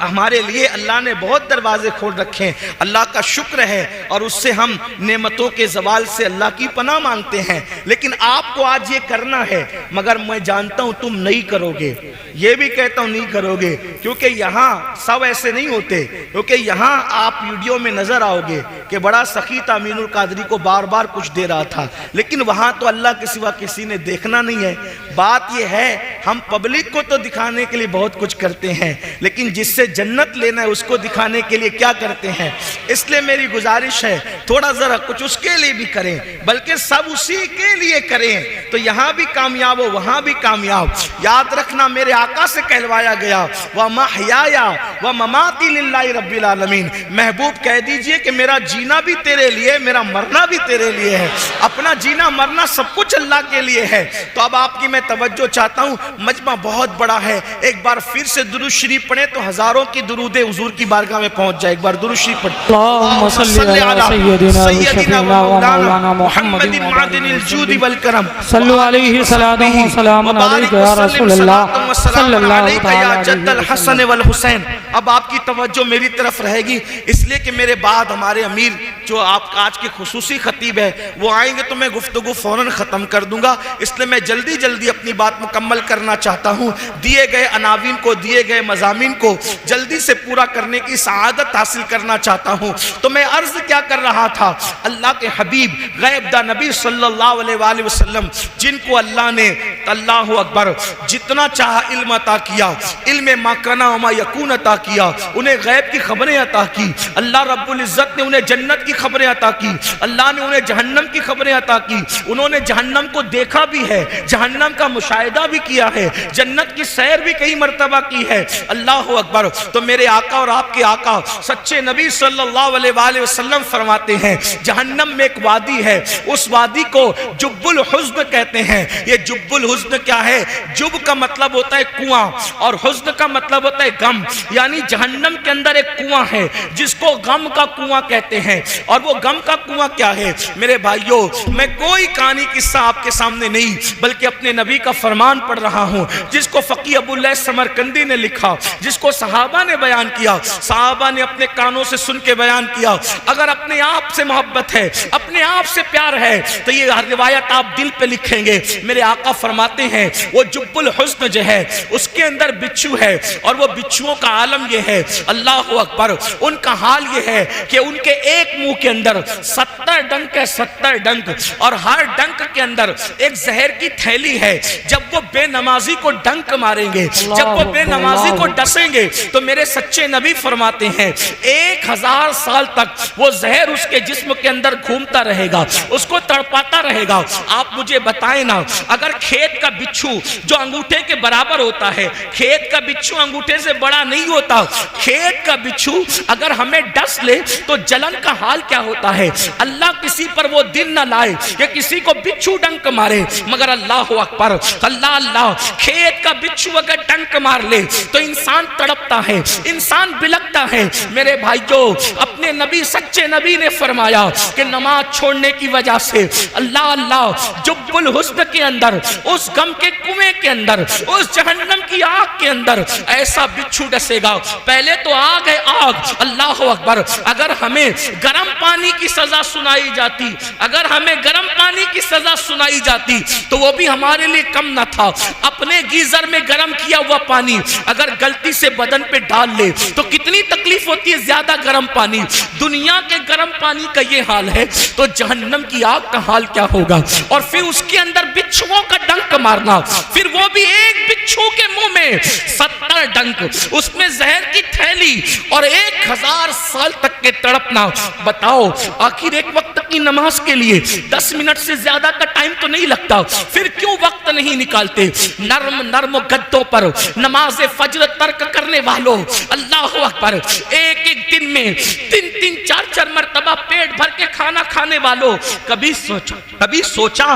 ہمارے لیے اللہ نے بہت دروازے کھول رکھے ہیں، اللہ کا شکر ہے، اور اس سے ہم نعمتوں کے زوال سے اللہ کی پناہ مانگتے ہیں۔ لیکن آپ کو آج یہ کرنا ہے، مگر میں جانتا ہوں تم نہیں کرو گے، یہ بھی کہتا ہوں نہیں کرو گے، کیونکہ یہاں سب ایسے نہیں ہوتے، کیونکہ یہاں آپ ویڈیو میں نظر آؤ گے کہ بڑا سخی تھا، امین القادری کو بار بار کچھ دے رہا تھا، لیکن وہاں تو اللہ کے سوا کسی نے دیکھنا نہیں ہے۔ بات یہ ہے ہم پبلک کو تو دکھانے کے لیے بہت کچھ کرتے ہیں، لیکن جس سے جنت لینا ہے اس کو دکھانے کے لیے کیا کرتے ہیں؟ اس لیے میری گزارش ہے تھوڑا ذرا کچھ اس کے لیے بھی کریں، بلکہ سب اسی کے لیے کریں، تو یہاں بھی کامیاب ہو وہاں بھی کامیاب۔ یاد رکھنا میرے آقا سے کہلوایا گیا وَمَحْيَايَ وَمَمَاتِي لِلَّهِ رَبِّ الْعَالَمِينَ، محبوب کہہ دیجئے کہ میرا جینا بھی تیرے لیے، میرا مرنا بھی تیرے لیے ہے، اپنا جینا مرنا سب کچھ اللہ کے لیے ہے۔ تو اب آپ کی میں توجہ چاہتا ہوں، مجمع بہت بڑا ہے، ایک بار پھر سے درود شریف پڑھیں تو ہزاروں کی درود حضور کی بارگاہ میں پہنچ جائے۔ ایک بار درود شریف پڑھیں۔ اللہم صلی علی سیدنا و مولانا محمد معدن الجود والکرم، صلو علیہ صلاۃ و سلام علیک یا رسول اللہ صلی اللہ علیک یا علیہ جد الحسن والحسین۔ اب آپ کی توجہ میری طرف رہے گی، اس لیے کہ میرے بعد ہمارے امیر جو آپ کا آج کے خصوصی خطیب ہے وہ آئیں گے تو میں گفتگو فوراً ختم کر دوں گا، اس لیے میں جلدی جلدی اپنی بات مکمل کرنا چاہتا ہوں۔ دیے گئے عناوین کو، دیے گئے مضامین کو جلدی سے پورا کرنے کی سعادت حاصل کرنا چاہتا ہوں۔ تو میں عرض کیا کر رہا تھا، اللہ کے حبیب غیب دا نبی صلی اللہ علیہ وآلہ وسلم جن کو اللہ نے اللہ اکبر جتنا چاہا علم عطا کیا، علم ما کنا و ما یکون عطا کیا، انہیں غیب کی خبریں عطا کی، اللہ رب العزت نے انہیں جنت کی خبریں عطا کی، اللہ نے انہیں جہنم کی خبریں عطا کی، انہوں نے جہنم کو دیکھا بھی ہے، جہنم کا مشاہدہ بھی کیا ہے، جنت کی سیر بھی کئی مرتبہ کی ہے، اللہ اکبر۔ تو میرے آقا اور آپ کے آقا سچے نبی صلی اللہ علیہ وآلہ وسلم فرماتے ہیں جہنم میں ایک وادی ہے، اس وادی کو جب الحزن کہتے ہیں۔ یہ جب الحزن کیا ہے؟ جب کا مطلب ہوتا ہے کنواں اور حزن کا مطلب ہوتا ہے غم، یعنی جہنم کے اندر ایک کنواں ہے جس کو غم کا کنواں کہتے ہیں۔ اور وہ غم کا کنواں کیا ہے میرے بھائیوں؟ میں کوئی کہانی قصہ آپ کے سامنے نہیں بلکہ اپنے نبی کا فرمان پڑھ رہا ہوں، جس کو فقیہ ابو اللیث سمرقندی نے لکھا، جس کو صحابہ نے بیان کیا، صحابہ نے اپنے کانوں سے سن کے بیان کیا۔ اگر اپنے آپ سے محبت ہے، اپنے آپ سے پیار ہے تو یہ روایت آپ دل پہ لکھیں گے۔ میرے آقا فرماتے ہیں وہ جب الحسن جو ہے اس کے اندر بچھو ہے، اور وہ بچھوؤں کا عالم یہ ہے، اللہ اکبر، ان کا حال یہ ہے کہ ان کے ایک منہ کے اندر 70 ڈنک ہے، 70 ڈنک، اور ہر ڈنک کے اندر ایک زہر کی تھیلی ہے۔ جب وہ بے نمازی کو ڈنک ماریں گے، جب وہ بے نمازی کو ڈسیں گے تو میرے سچے نبی فرماتے ہیں 1000 سال تک وہ زہر اس کے جسم کے اندر گھومتا رہے گا، اس کو تڑپاتا رہے گا۔ آپ مجھے بتائیں نا، اگر کھیت کا بچھو جو انگوٹھے کے برابر ہوتا ہے، کھیت کا بچھو انگوٹھے سے بڑا نہیں ہوتا، کھیت کا بچھو اگر ہمیں ڈس لے تو جلن کا حال کیا ہوتا ہے؟ اللہ کسی پر وہ دن نہ لائے کہ کسی کو بچھو ڈنک مارے، مگر اللہ اکبر، اللہ اللہ، کھیت کا بچھو اگر ڈنک مار لے تو انسان تڑپتا ہے، انسان بلکتا ہے۔ میرے بھائیوں، اپنے نبی سچے نبی نے فرمایا کہ نماز چھوڑنے کی وجہ سے اللہ اللہ جب الحسن کے اندر، اس غم کے کنویں کے اندر، اس جہنم کی آگ کے اندر ایسا بچھو ڈسے گا۔ پہلے تو آگ ہے آگ، اللہ اکبر۔ اگر ہمیں گرم پانی کی سزا سنائی جاتی، اگر ہمیں گرم پانی کی سزا سنائی جاتی تو وہ بھی ہمارے لیے کم نہ تھا۔ اپنے گیزر میں گرم کیا ہوا پانی اگر غلطی سے بدن پہ ڈال لے تو کتنی تکلیف ہوتی ہے، زیادہ گرم پانی۔ دنیا کے گرم پانی کا یہ حال ہے تو جہنم کی آگ کا حال کیا ہوگا؟ اور پھر اس کے اندر بچھوؤں کا ڈنک مارنا، پھر وہ بھی ایک بچھو کے منہ میں 70 ڈنک، اس میں زہر کی تھیلی، اور 1000 سال تک کے تڑپنا۔ بتاؤ آخر ایک وقت کی نماز کے لیے 10 منٹ سے زیادہ کا ٹائم تو نہیں لگتا، پھر کیوں وقت نہیں نکالتے؟ نرم نرم گدوں پر نماز فجر ترک کرنے والوں، اللہ اکبر، ایک ایک دن میں 3 4 4 مرتبہ پیٹ بھر کے کھانا کھانے والوں، کبھی سوچا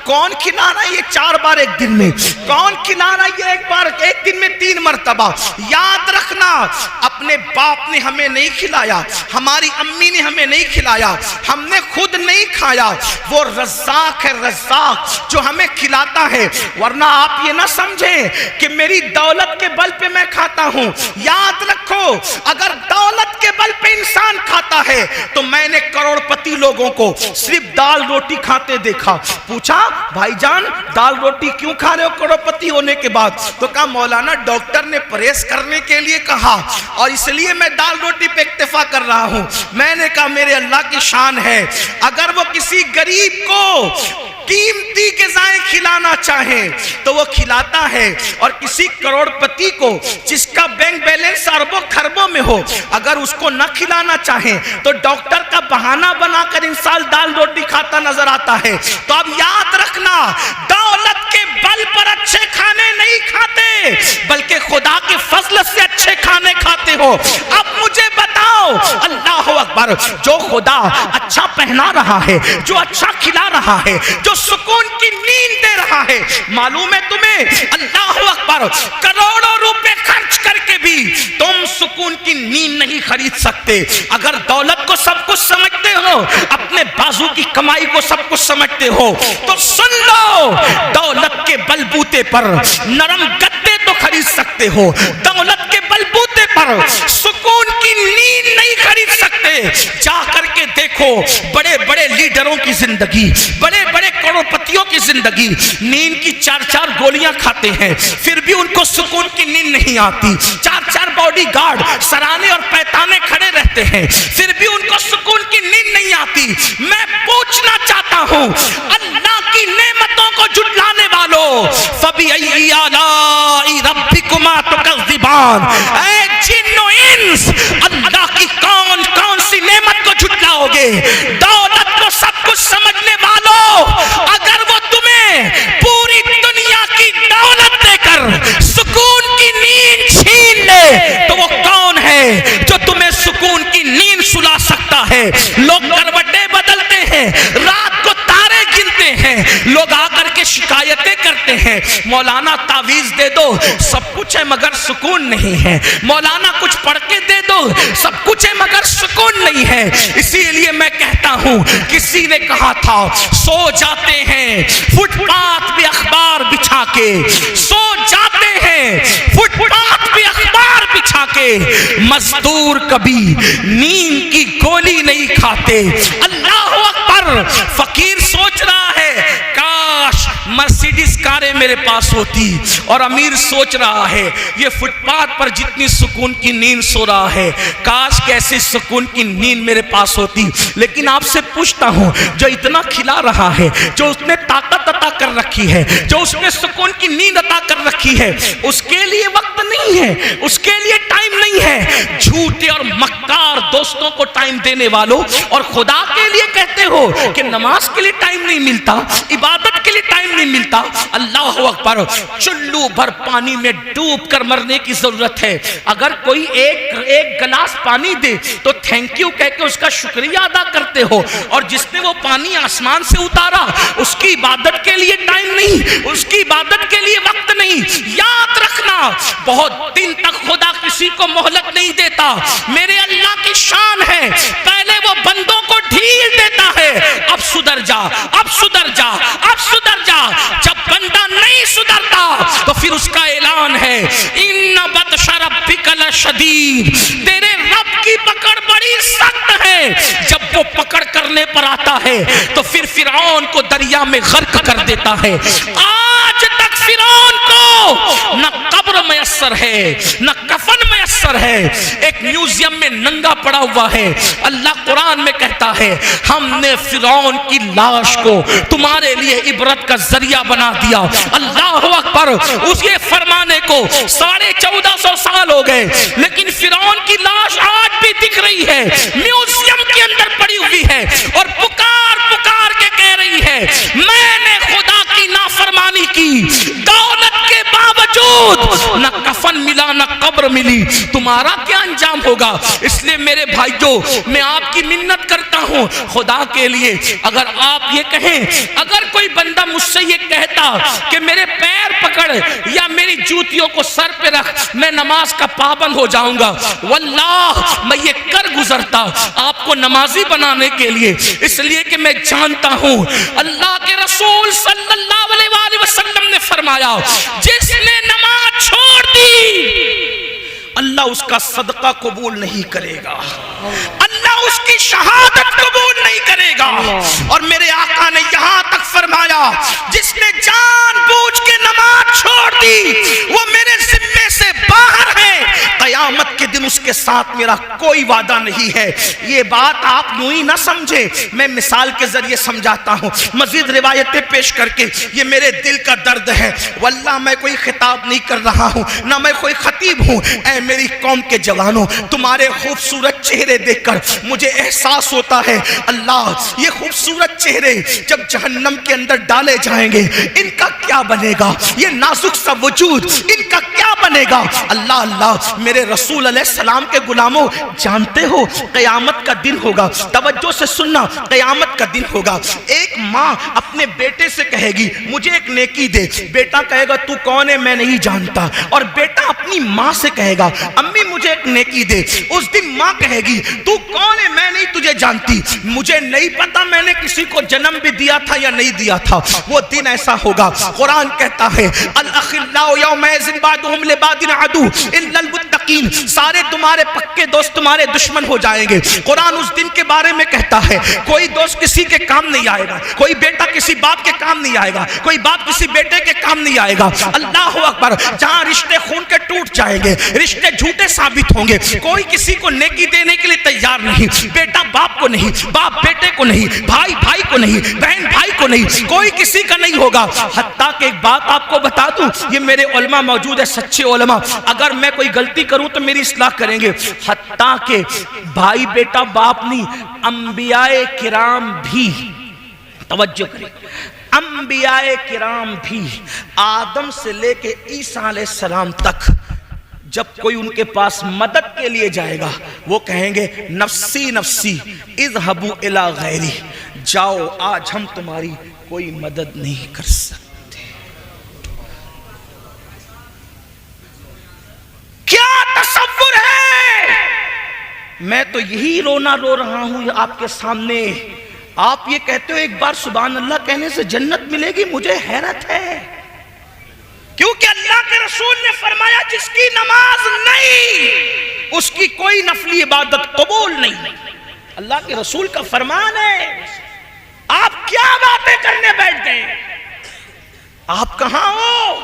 کون کھلانا یہ 4 بار ایک دن میں؟ کون کھلانا یہ ایک دن میں 3 مرتبہ؟ یاد رکھنا، اپنے باپ نے ہمیں نہیں کھلایا، ہماری امی نے ہمیں نہیں کھلایا، ہم نے خود نہیں کھایا، وہ رزاق ہے، رزاق جو ہمیں کھلاتا ہے۔ ورنہ آپ یہ نہ سمجھیں کہ میری دولت کے بل پہ میں کھاتا ہوں۔ یاد رکھو، اگر دولت کے بل پہ انسان کھاتا ہے تو میں نے کروڑ پتی لوگوں کو صرف دال روٹی کھاتے دیکھا۔ پوچھا بھائی جان دال روٹی کیوں کھا رہے ہو کروڑ پتی ہونے کے بعد؟ تو کہا مولانا ڈاکٹر نے پرہیز کرنے کے لیے کہا اور اس لیے میں دال روٹی پہ اکتفا کر رہا ہوں۔ میں نے کہا میرے اللہ کی شان ہے، اگر وہ کسی غریب کو قیمتی غذائیں کھلانا چاہے تو وہ کھلاتا ہے، اور کسی کروڑ پتی کو جس کا بینک بیلنس اربوں خربوں میں ہو اگر اس کو نہ کھلانا چاہے تو ڈاکٹر کا بہانہ بنا کر انسان دال روٹی کھاتا نظر آتا ہے۔ تو اب یاد رکھنا، دولت کے بل پر اچھے کھانے نہیں کھاتے بلکہ خدا کے فضل سے اچھے کھانے کھاتے ہو۔ اب مجھے بتاؤ، اللہ اکبر، جو خدا اچھا پہنا رہا ہے، جو اچھا کھلا رہا ہے، جو سکون کی نیند دے رہا ہے، معلوم ہے تمہیں اللہ اکبر کروڑوں روپے خرچ کر کے بھی تم سکون کی نیند نہیں خرید سکتے۔ اگر دولت کو سب کچھ سمجھتے ہو، اپنے بازو کی کمائی کو سب کچھ سمجھتے ہو تو سن لو، دولت کے بلبوتے پر نرم گدے تو خرید سکتے ہو، دولت کے بلبوتے پر سکون کی نیند نہیں خرید سکتے۔ جا کر کے دیکھو بڑے بڑے لیڈروں کی زندگی، بڑے بڑے کروڑ پتیوں کی زندگی، نیند کی 4 گولیاں کھاتے ہیں پھر بھی ان کو سکون کی نیند نہیں آتی، 4 باڈی گارڈ سرانے اور پیتانے کھڑے رہتے ہیں پھر بھی ان کو سکون کی نیند نہیں آتی۔ میں پوچھنا چاہتا ہوں، اللہ کی نعمتوں کو جھٹلانے والوں، فَبِأَيِّ آلَاءِ رَبِّكُمَا تُكَذِّبَانِ، اے جن و انس، اللہ کی کون کون سی نعمت کو جھٹلاؤ گے؟ دولت کو سب کچھ سمجھنے والوں، اگر وہ تمہیں پوری دنیا کی دولت دے کر سکون کی نیند چھین لے تو وہ کون ہے جو تمہیں سکون کی نیند سلا سکتا ہے؟ لوگ کروٹیں بدلتے ہیں، رات کو تارے گنتے ہیں، لوگ آ کر کے شکایتیں کرتے ہیں، مولانا تعویذ دے دو سب کچھ ہے مگر سکون نہیں ہے، مولانا کچھ پڑھ کے دے دو سب کچھ ہے مگر سکون نہیں ہے۔ اسی لیے میں کہتا ہوں، کسی نے کہا تھا سو جاتے ہیں فٹ پاتھ پہ اخبار بچھا کے، سو جاتے ہیں فٹ پاتھ پہ اخبار بچھا کے، مزدور کبھی نیند کی گولی نہیں کھاتے۔ اللہ اکبر، فقیر سوچ رہا ہے کاش مرسیڈیز کاریں میرے پاس ہوتی، اور امیر سوچ رہا ہے یہ فٹ پاتھ پر جتنی سکون کی نیند سو رہا ہے کاش کیسے سکون کی نیند میرے پاس ہوتی۔ لیکن آپ سے پوچھتا ہوں، جو اتنا کھلا رہا ہے، جو اس نے طاقت عطا کر رکھی ہے، جو اس نے سکون کی نیند عطا کر رکھی ہے، اس کے لیے وقت نہیں ہے، اس کے لیے ٹائم نہیں ہے۔ جھوٹے اور مکار دوستوں کو ٹائم دینے والوں، اور خدا کے لیے کہتے ہو کہ نماز کے لیے ٹائم نہیں ملتا، عبادت کے لیے ٹائم نہیں ملتا۔ اللہ اکبر، چلو بھر پانی میں ڈوب کر مرنے کی ضرورت ہے۔ اگر کوئی ایک گلاس پانی دے تو تھینک یو کہہ کے اس کا شکریہ ادا کرتے ہو، اور جس نے وہ پانی آسمان سے اتارا اس کی عبادت کے لیے ٹائم نہیں، اس کی عبادت کے لیے وقت نہیں۔ یاد رکھنا، بہت دن تک خدا کسی کو مہلت نہیں دیتا، میرے اللہ کی شان ہے، پہلے وہ بندوں کو ڈھیل دیتا ہے، اب سدھر جا، اب سدھر جا، اب سدھر جا۔ جب بندہ نہیں سدھرتا تو پھر اس کا اعلان ہے ان بطش ربک لشدید، تیرے رب کی پکڑ بڑی سخت ہے۔ جب وہ پکڑ کرنے پر آتا ہے تو پھر فرعون کو دریا میں غرق کر دیتا ہے۔ آج تک فرعون کو نہ قبر میسر ہے نہ کفن میسر ہے، ایک میوزیم میں ننگا پڑا ہوا ہے۔ اللہ قرآن میں کہتا ہے ہم نے فرعون کی لاش کو تمہارے لیے عبرت کا ذریعہ بنا دیا۔ اللہ اکبر، اس کے فرمانے کو 1450 سال ہو گئے، لیکن فرعون کی لاش آج بھی دکھ رہی ہے، میوزیم کے اندر پڑی ہوئی ہے، اور پکار پکار کے کہہ رہی ہے میں نے خدا کی نافرمانی کی، دولت کے باوجود نہ کفن ملا نہ قبر ملی، تمہارا کیا انجام ہوگا؟ اس لیے میرے بھائیوں، میں آپ کی منت کرتا ہوں خدا کے لیے، اگر آپ یہ کہیں، اگر کوئی بندہ مجھ سے یہ کہتا کہ میرے پیر پکڑ یا میری جوتیوں کو سر پہ رکھ، میں نماز کا پابند ہو جاؤں گا، واللہ میں یہ کر گزرتا آپ کو نمازی بنانے کے لیے، اس لیے کہ میں جانتا ہوں اللہ کے رسول صلی اللہ علیہ وآلہ وسلم نے فرمایا جس نے نماز چھوڑ دی اللہ اس کا صدقہ قبول نہیں کرے گا، اللہ اس کی شہادت قبول نہیں کرے گا۔ اور میرے آقا نے یہاں تک فرمایا جس نے جان بوجھ کے نماز چھوڑ دی وہ میرے ذمے سے باہر ہے، قیامت کے دن اس کے ساتھ میرا کوئی وعدہ نہیں ہے۔ یہ بات آپ یوں ہی نہ سمجھے، میں مثال کے ذریعے سمجھاتا ہوں، مزید روایتیں پیش کر کے، یہ میرے دل کا درد ہے، واللہ میں کوئی خطاب نہیں کر رہا ہوں، نہ میں کوئی خطیب ہوں۔ اے میری قوم کے جوانوں، تمہارے خوبصورت چہرے دیکھ کر مجھے احساس ہوتا ہے اللہ یہ خوبصورت چہرے جب جہنم کے اندر ڈالے جائیں گے ان کا کیا بنے گا، یہ نازک سا وجود ان کا کیا بنے گا۔ اللہ اللہ، میرے رسول علیہ السلام کے غلاموں، جانتے ہو قیامت کا دن ہوگا، توجہ سے سننا، قیامت کا دن ہوگا، ایک ماں اپنے بیٹے سے کہے گی مجھے ایک نیکی دے، بیٹا کہے گا تو کون ہے میں نہیں جانتا، اور بیٹا اپنی ماں سے کہے گا امی مجھے ایک نیکی دے، اس دن ماں کہے گی تو کون ہے میں نہیں تجھے جانتی، مجھے نہیں پتا میں نے کسی کو جنم بھی دیا تھا یا نہیں دیا تھا۔ وہ دن ایسا ہوگا، قرآن کہتا ہے الاخلاء یومئذ بعضهم لبعض عدو الا المتقین، سارے تمہارے پکے دوست تمہارے دشمن ہو جائیں گے۔ قرآن اس دن کے بارے میں کہتا ہے کوئی دوست کسی کے کام نہیں آئے گا، کوئی بیٹا کسی باپ کے کام نہیں آئے گا، کوئی باپ کسی بیٹے کے کام نہیں آئے گا۔ اللہ اکبر، جہاں رشتے خون کے ٹوٹ جائیں گے، رشتے جھوٹے ثابت ہوں گے، کوئی کسی کو نیکی دینے کے لیے تیار نہیں، بیٹا باپ کو نہیں، باپ بیٹے کو نہیں، بھائی بھائی کو نہیں، بہن بھائی کو نہیں، کوئی کسی کا نہیں ہوگا۔ حتیٰ کہ ایک بات آپ کو بتا دوں، یہ میرے علماء موجود ہے، سچے علماء، اگر میں کوئی غلطی کروں تو میری اصلاح کریں گے، حتیٰ کہ بھائی بیٹا باپ نہیں، انبیاء کرام بھی، توجہ کریں، انبیاء کرام بھی آدم سے لے کے عیسیٰ علیہ السلام تک جب کوئی ان کے پاس مدد کے لیے جائے گا وہ کہیں گے نفسی نفسی اذهبوا الی غیری، جاؤ آج ہم تمہاری کوئی مدد نہیں کر سکتے۔ کیا تصور ہے؟ میں تو یہی رونا رو رہا ہوں آپ کے سامنے، آپ یہ کہتے ہو ایک بار سبحان اللہ کہنے سے جنت ملے گی، مجھے حیرت ہے، کیونکہ اللہ کے رسول نے فرمایا جس کی نماز نہیں اس کی کوئی نفلی عبادت قبول نہیں، اللہ کے رسول کا فرمان ہے۔ آپ کیا باتیں کرنے بیٹھ گئے؟ آپ کہاں ہو؟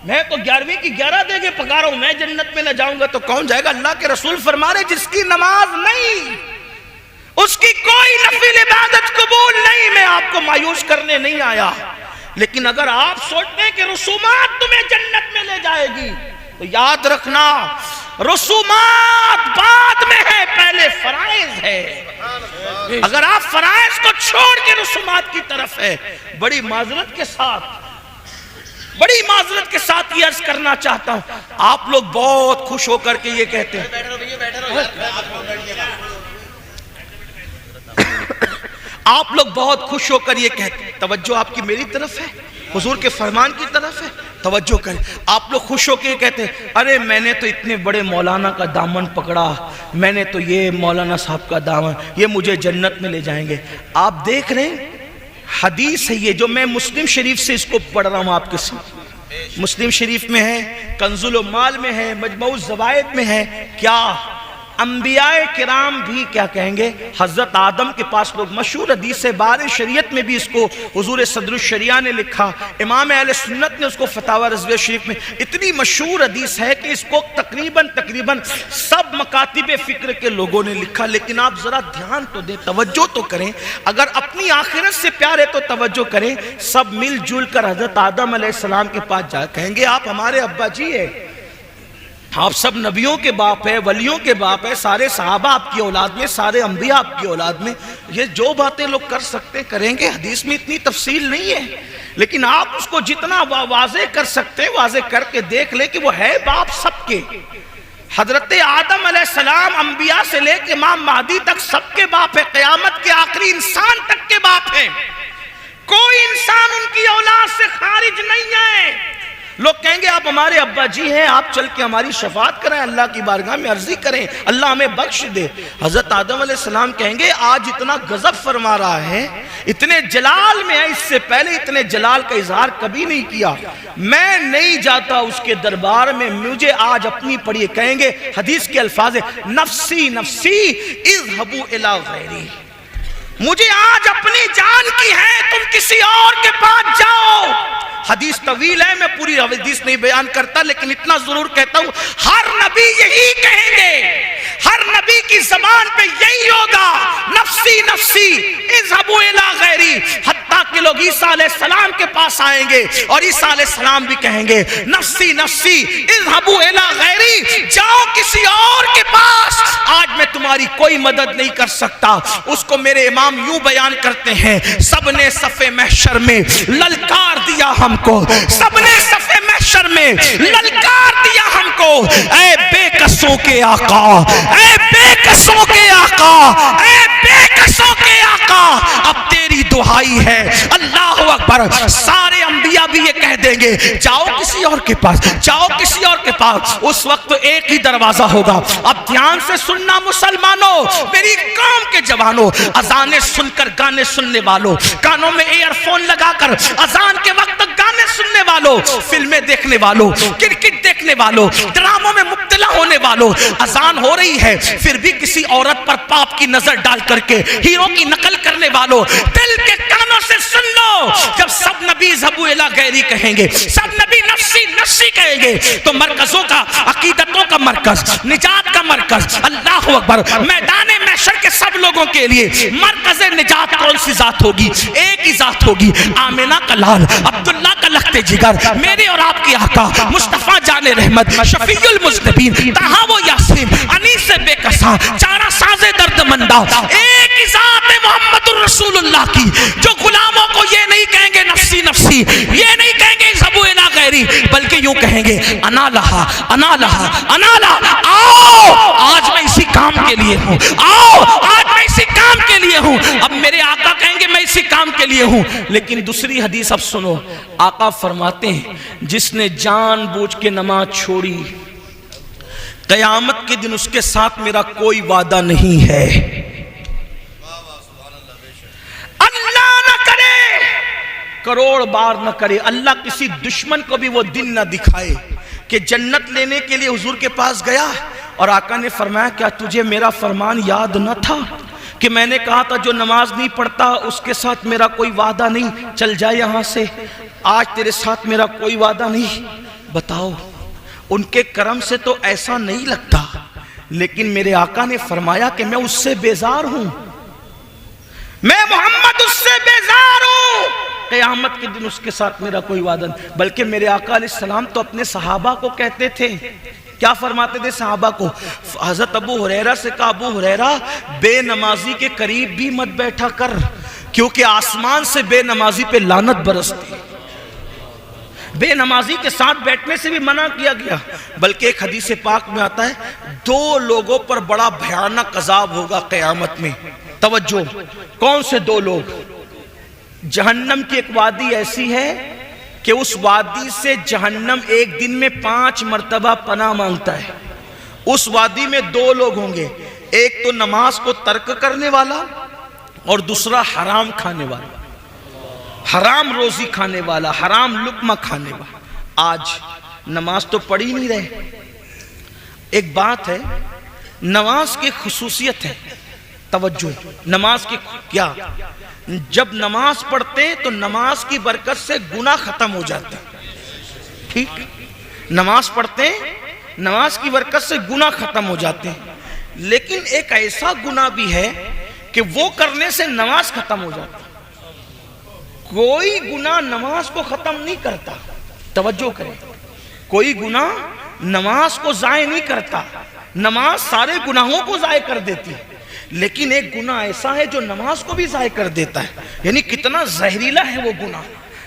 میں تو 11ویں کی 11 دے کے پکا رہا ہوں، میں جنت میں نہ جاؤں گا تو کون جائے گا؟ اللہ کے رسول فرما رہے جس کی نماز نہیں اس کی کوئی نفلی عبادت قبول نہیں۔ میں آپ کو مایوس کرنے نہیں آیا، لیکن اگر آپ سوچتے ہیں کہ رسومات تمہیں جنت میں لے جائے گی تو یاد رکھنا رسومات بعد میں ہے، پہلے فرائض ہے۔ اگر آپ فرائض کو چھوڑ کے رسومات کی طرف ہے، بڑی معذرت کے ساتھ یہ عرض کرنا چاہتا ہوں، آپ لوگ بہت خوش ہو کر کے یہ کہتے ہیں، آپ لوگ بہت خوش ہو کر یہ کہتے ہیں، توجہ آپ کی میری طرف ہے، حضور کے فرمان کی طرف ہے، توجہ کریں، آپ لوگ خوش ہو کے یہ کہتے ہیں ارے میں نے تو اتنے بڑے مولانا کا دامن پکڑا، میں نے تو یہ مولانا صاحب کا دامن، یہ مجھے جنت میں لے جائیں گے۔ آپ دیکھ رہے ہیں حدیث ہے یہ جو میں مسلم شریف سے اس کو پڑھ رہا ہوں آپ کے سامنے، مسلم شریف میں ہے، کنز العمال میں ہے، مجموع الزوائد میں ہے، کیا انبیاء کرام بھی کیا کہیں گے؟ حضرت آدم کے پاس لوگ، مشہور حدیث ہے، بار شریعت میں بھی اس کو حضور صدر الشریعہ نے لکھا، امام اہل سنت نے اس کو فتاوی رضویہ شریف میں، اتنی مشہور حدیث ہے کہ اس کو تقریباً سب مکاتب فکر کے لوگوں نے لکھا۔ لیکن آپ ذرا دھیان تو دیں، توجہ تو کریں، اگر اپنی آخرت سے پیار ہے تو توجہ کریں۔ سب مل جل کر حضرت آدم علیہ السلام کے پاس جا کہیں گے آپ ہمارے ابا جی ہے، آپ سب نبیوں کے باپ ہیں، ولیوں کے باپ ہیں، سارے صحابہ آپ کی اولاد میں، سارے انبیاء آپ کی اولاد میں، یہ جو باتیں لوگ کر سکتے کریں گے۔ حدیث میں اتنی تفصیل نہیں ہے، لیکن آپ اس کو جتنا واضح کر سکتے ہیں واضح کر کے دیکھ لیں کہ وہ ہے باپ سب کے۔ حضرت آدم علیہ السلام انبیاء سے لے کے امام مہدی تک سب کے باپ ہے، قیامت کے آخری انسان تک کے باپ ہیں، کوئی انسان ان کی اولاد سے خارج نہیں ہے۔ لوگ کہیں گے آپ ہمارے ابا جی ہیں، آپ چل کے ہماری شفاعت کریں، اللہ کی بارگاہ میں عرضی کریں، اللہ ہمیں بخش دے۔ حضرت آدم علیہ السلام کہیں گے آج اتنا غضب فرما رہا ہے، اتنے جلال میں ہے، اس سے پہلے اتنے جلال کا اظہار کبھی نہیں کیا، میں نہیں جاتا اس کے دربار میں، مجھے آج اپنی پڑھیے، کہیں گے حدیث کے الفاظ ہے نفسی نفسی اذهبوا الی غیری، مجھے آج اپنی جان کی ہے، تم کسی اور کے پاس جاؤ۔ حدیث طویل ہے، میں پوری حدیث نہیں بیان کرتا، لیکن اتنا ضرور کہتا ہوں ہر نبی یہی کہیں گے، ہر نبی کی زبان پہ یہی ہوگا، نفسی نفسی اذهبوا الی غیری، حتیٰ کہ لوگ عیسیٰ علیہ السلام کے پاس آئیں گے اور عیسیٰ علیہ السلام بھی کہیں گے نفسی نفسی اذهبوا الی غیری، جاؤ کسی اور کے پاس، آج میں تمہاری کوئی مدد نہیں کر سکتا۔ اس کو میرے امام یوں بیان کرتے ہیں سب نے صف محشر میں للکار دیا ہم کو، سب نے صف محشر میں للکار دیا ہم کو، اے بے کسوں کے آقا، اے بے کسوں کے آقا، اے بے کسوں کے آقا، اب تیری دعائی ہے، اللہ اکبر۔ سارے انبیاء بھی یہ کہہ دیں گے جاؤ کسی اور کے پاس، جاؤ کسی اور کے پاس۔ اس وقت ایک ہی دروازہ ہوگا۔ اب دھیان سے سننا مسلمانوں، میری قوم کے جوانوں، اذانیں سن کر گانے سننے والوں، کانوں میں ایئر فون لگا کر اذان کے وقت گانے سننے والوں، فلمیں دیکھنے والوں، کرکٹ دیکھنے والوں، ڈراموں میں مبتلا ہونے والوں، اذان ہو رہی ہے پھر بھی کسی عورت پر پاپ کی نظر ڈال کر کے ہیرو کی نقل کرنے والوں، دل کے کانوں سے سن لو، جب سب نبی اذهبوا الی غیری کہیں گے، سب نبی نفسی نفسی کہیں گے، تو مرکزوں کا، عقیدتوں کا مرکز، نجات کا مرکز، اللہ اکبر، میدان محشر کے سب لوگوں کے لیے مرکز نجات کون سی ذات ہوگی؟ ایک ہی ذات ہوگی، آمینہ کا لال، عبداللہ کا لخت جگر، میرے اور آپ کی آقا مصطفیٰ جان رحمت، شفیع المذنبین، طٰہٰ و یاسین، انیس بے کساں، چارہ ساز درد مندہ، ایک ہی ذات محمد الرسول اللہ کی، جو غلاموں کو یہ نہیں کہیں گے نفسی نفسی، یہ نہیں کہیں گے اذهبوا الی غیری، بلکہ یوں کہیں گے انا لہا انا لہا انا لہا، آؤ آج میں اسی کام کے لیے ہوں، آؤ آج میں اسی کام کے لیے ہوں۔ اب میرے آقا کہیں گے میں اسی کام کے لیے ہوں، لیکن دوسری حدیث اب سنو، آقا فرماتے ہیں جس نے جان بوجھ کے نماز چھوڑی، قیامت کے دن اس کے ساتھ میرا کوئی وعدہ نہیں ہے، اللہ نہ کرے، کروڑ بار نہ کرے، اللہ کسی دشمن کو بھی وہ دن نہ دکھائے کہ جنت لینے کے لیے حضور کے پاس گیا اور آقا نے فرمایا کیا تجھے میرا فرمان یاد نہ تھا کہ میں نے کہا تھا جو نماز نہیں پڑھتا اس کے ساتھ میرا کوئی وعدہ نہیں، چل جائے یہاں سے، آج تیرے ساتھ میرا کوئی وعدہ نہیں۔ بتاؤ ان کے کرم سے تو ایسا نہیں لگتا، لیکن میرے آقا نے فرمایا کہ میں اس سے بیزار ہوں، میں محمد اس سے بیزار ہوں، قیامت کے دن اس کے ساتھ میرا کوئی وعدہ نہیں۔ بلکہ میرے آقا علیہ السلام تو اپنے صحابہ کو کہتے تھے، کیا فرماتے تھے صحابہ کو؟ حضرت ابو ہریرہ سے کہا ابو ہریرہ بے نمازی کے قریب بھی مت بیٹھا کر، کیونکہ آسمان سے بے نمازی پہ لعنت برستی، بے نمازی کے ساتھ بیٹھنے سے بھی منع کیا گیا۔ بلکہ ایک حدیث پاک میں آتا ہے دو لوگوں پر بڑا بھیانک عذاب ہوگا قیامت میں، توجہ، کون سے دو لوگ؟ جہنم کی ایک وادی ایسی ہے کہ اس وادی سے جہنم ایک دن میں 5 مرتبہ پناہ مانگتا ہے، اس وادی میں دو لوگ ہوں گے، ایک تو نماز کو ترک کرنے والا اور دوسرا حرام کھانے والا، حرام روزی کھانے والا، حرام لقمہ کھانے والا۔ آج نماز تو پڑھ ہی نہیں رہے۔ ایک بات ہے نماز کی خصوصیت ہے توجہ، نماز کی کیا؟ جب نماز پڑھتے تو نماز کی برکت سے گناہ ختم ہو جاتے، ٹھیک؟ نماز پڑھتے نماز کی برکت سے گناہ ختم ہو جاتے ہیں، لیکن ایک ایسا گناہ بھی ہے کہ وہ کرنے سے نماز ختم ہو جاتی۔ کوئی گناہ نماز کو ختم نہیں کرتا، توجہ کریں، کوئی گناہ نماز کو ضائع نہیں کرتا، نماز سارے گناہوں کو ضائع کر دیتی ہے، لیکن ایک گناہ ایسا ہے جو نماز کو بھی ضائع کر دیتا ہے۔ یعنی کتنا زہریلا ہے وہ گناہ،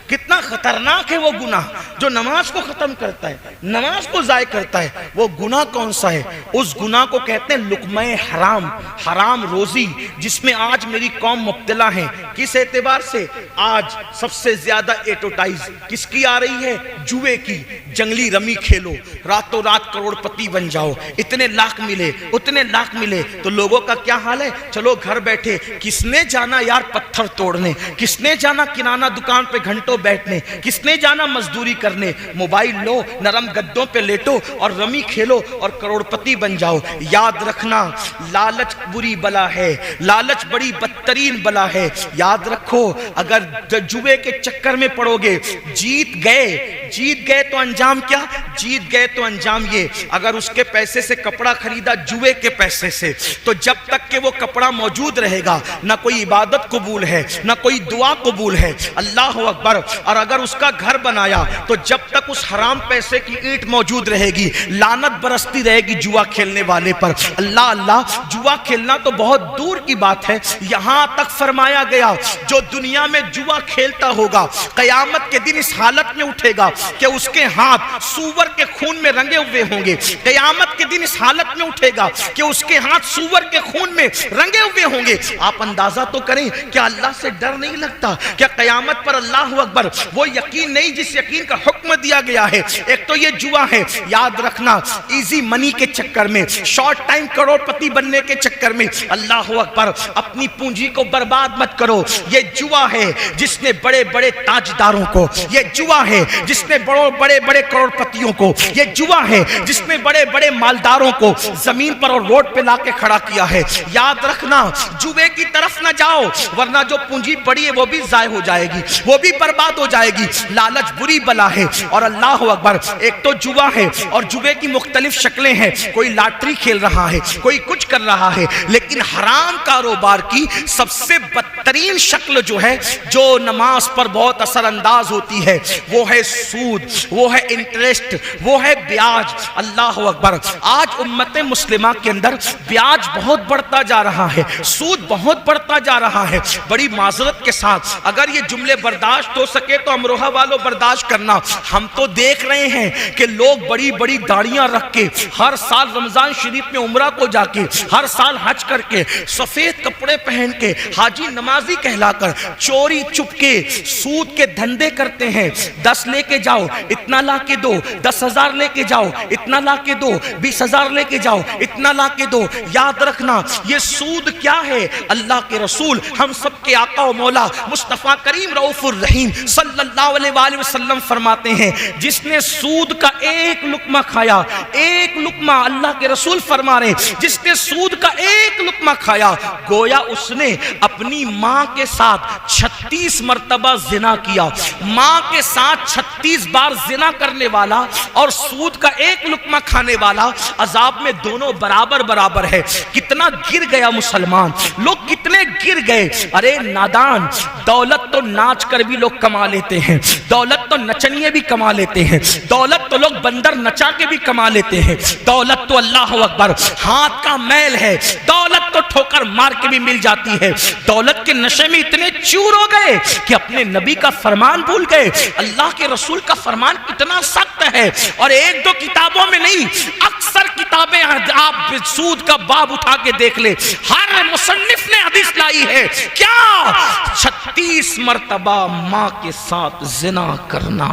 کتنا خطرناک ہے وہ گناہ جو نماز کو ختم کرتا ہے، نماز کو ضائع کرتا ہے۔ وہ گناہ کون سا ہے؟ اس گناہ کو کہتے ہیں لقمہ حرام، حرام روزی، جس میں آج میری قوم مبتلا ہے۔ کس اعتبار سے؟ آج سب سے زیادہ ایڈورٹائز کس کی آ رہی ہے؟ جوئے کی۔ جنگلی رمی کھیلو، راتوں رات کروڑ پتی بن جاؤ، اتنے لاکھ ملے، اتنے لاکھ ملے۔ تو لوگوں کا کیا حال ہے؟ چلو گھر بیٹھے، کس نے جانا یار پتھر توڑنے، کس نے جانا کرانہ دکان پہ گھنٹوں بیٹھنے، کس نے جانا مزدوری کرنے؟ موبائل لو، نرم گدوں پہ لیٹو اور رمی کھیلو اور کروڑ پتی بن جاؤ۔ یاد رکھنا، لالچ بری بلا ہے، لالچ بڑی بدترین بلا ہے۔ یاد رکھو، اگر جوئے کے چکر میں پڑو گے، جیت گئے تو انجام کیا؟ جیت گئے تو انجام یہ، اگر اس کے پیسے سے کپڑا خریدا جوئے کے پیسے سے، تو جب تک کہ وہ کپڑا موجود رہے گا نہ کوئی عبادت قبول ہے، نہ کوئی دعا قبول ہے۔ اللہ اکبر۔ اور اگر اس کا گھر بنایا تو جب تک اس حرام پیسے کی اینٹ موجود رہے گی، لعنت برستی رہے گی جوا کھیلنے والے پر۔ اللہ اللہ، جوا کھیلنا تو بہت دور کی بات ہے، یہاں تک فرمایا گیا جو دنیا میں جوا کھیلتا ہوگا قیامت کے دن اس حالت میں اٹھے گا کہ اس کے ہاتھ سور کے خون میں رنگے ہوئے ہوں گے۔ قیامت کے دن اس حالت میں اٹھے گا کہ اس کے ہاتھ سور کے خون میں رنگے ہوئے ہوں گے۔ آپ اندازہ تو کریں، کیا اللہ سے ڈر نہیں لگتا؟ کیا قیامت پر اللہ اکبر وہ یقین نہیں جس یقین کا حکم دیا گیا ہے؟ ایک تو یہ جوا ہے، یاد رکھنا، ایزی منی کے چکر میں، شارٹ ٹائم کروڑ پتی بننے کے چکر میں، اللہ اکبر، اپنی پونجی کو برباد مت کرو۔ یہ جوا ہے جس نے بڑے بڑے تاجداروں کو، یہ جوا ہے جس نے بڑے بڑے کروڑ پتیوں کو، یہ جوا ہے جس نے بڑے بڑے مالداروں کو زمین پر اور روڈ پہ لا کے کھڑا کیا ہے۔ یاد رکھنا، جوے کی طرف نہ جاؤ، ورنہ جو پونجی پڑی ہے وہ بھی ضائع ہو جائے گی، وہ بھی برباد ہو جائے گی۔ لالچ بری بلا ہے۔ اور اللہ اکبر، ایک تو جوا ہے اور جوے کی مختلف شکلیں ہیں، کوئی لاٹری کھیل رہا ہے، کوئی کچھ کر رہا ہے، لیکن حرام کاروبار کی سب سے بدترین شکل جو ہے، جو نماز پر بہت اثر انداز ہوتی ہے، وہ ہے سود، وہ ہے انٹرسٹ، وہ ہے بیاج۔ اللہ اکبر، آج امت مسلمہ کے اندر بیاج بہت بڑھتا جا رہا ہے، سود بہت بڑھتا جا رہا ہے۔ بڑی معذرت کے ساتھ اگر یہ جملے برداشت ہو سکے تو امروہہ والوں برداشت کرنا، ہم تو دیکھ رہے ہیں کہ لوگ بڑی بڑی داڑیاں رکھ کے، ہر سال رمضان شریف میں عمرہ کو جا کے، ہر سال حج کر کے، سفید کپڑے پہن کے، حاجی نمازی کہلا کر، چوری چپ کے سود کے دھندے کرتے ہیں۔ 10 لے کے جاؤ، اتنا لا کے دو، 10,000 لے کے جاؤ، اتنا لا کے دو، 20,000 لے کے جاؤ، اتنا لا کے دو۔ یاد رکھنا، یہ سود کیا ہے؟ اللہ کے رسول، ہم سب کے آقا و مولا مصطفیٰ کریم رؤوف الرحیم صلی اللہ علیہ وآلہ وسلم فرماتے ہیں، جس نے سود کا ایک لقمہ کھایا، ایک لقمہ، اللہ کے رسول فرما رہے ہیں، جس نے سود کا ایک لقمہ کھایا، گویا اس نے اپنی ماں کے ساتھ 36 مرتبہ زنا کیا۔ ماں کے ساتھ 36 بار زنا کرنے والا اور سود کا ایک لقمہ کھانے والا عذاب میں دونوں برابر برابر ہے۔ کتنا گر گیا مسلمان، لوگ کتنے گر گئے۔ ارے نادان، دولت تو ناچ کر بھی لوگ کما لیتے ہیں، دولت تو نچنیے بھی کما لیتے ہیں، دولت تو لوگ بندر نچا کے بھی کما لیتے ہیں، دولت تو اللہ اکبر ہاتھ کا میل ہے، دولت تو ٹھوکر مار کے بھی مل جاتی ہے۔ دولت کے نشے میں اتنے چور ہو گئے کہ اپنے نبی کا فرمان بھول گئے۔ اللہ کے رسول کا فرمان کتنا سخت ہے، اور ایک دو کتابوں میں نہیں، اکثر کتابیں آپ سود کا باب اٹھا کے دیکھ لے، ہر مصنف نے حدیث لائی ہے، کیا 36 مرتبہ ماں کے ساتھ زنا کرنا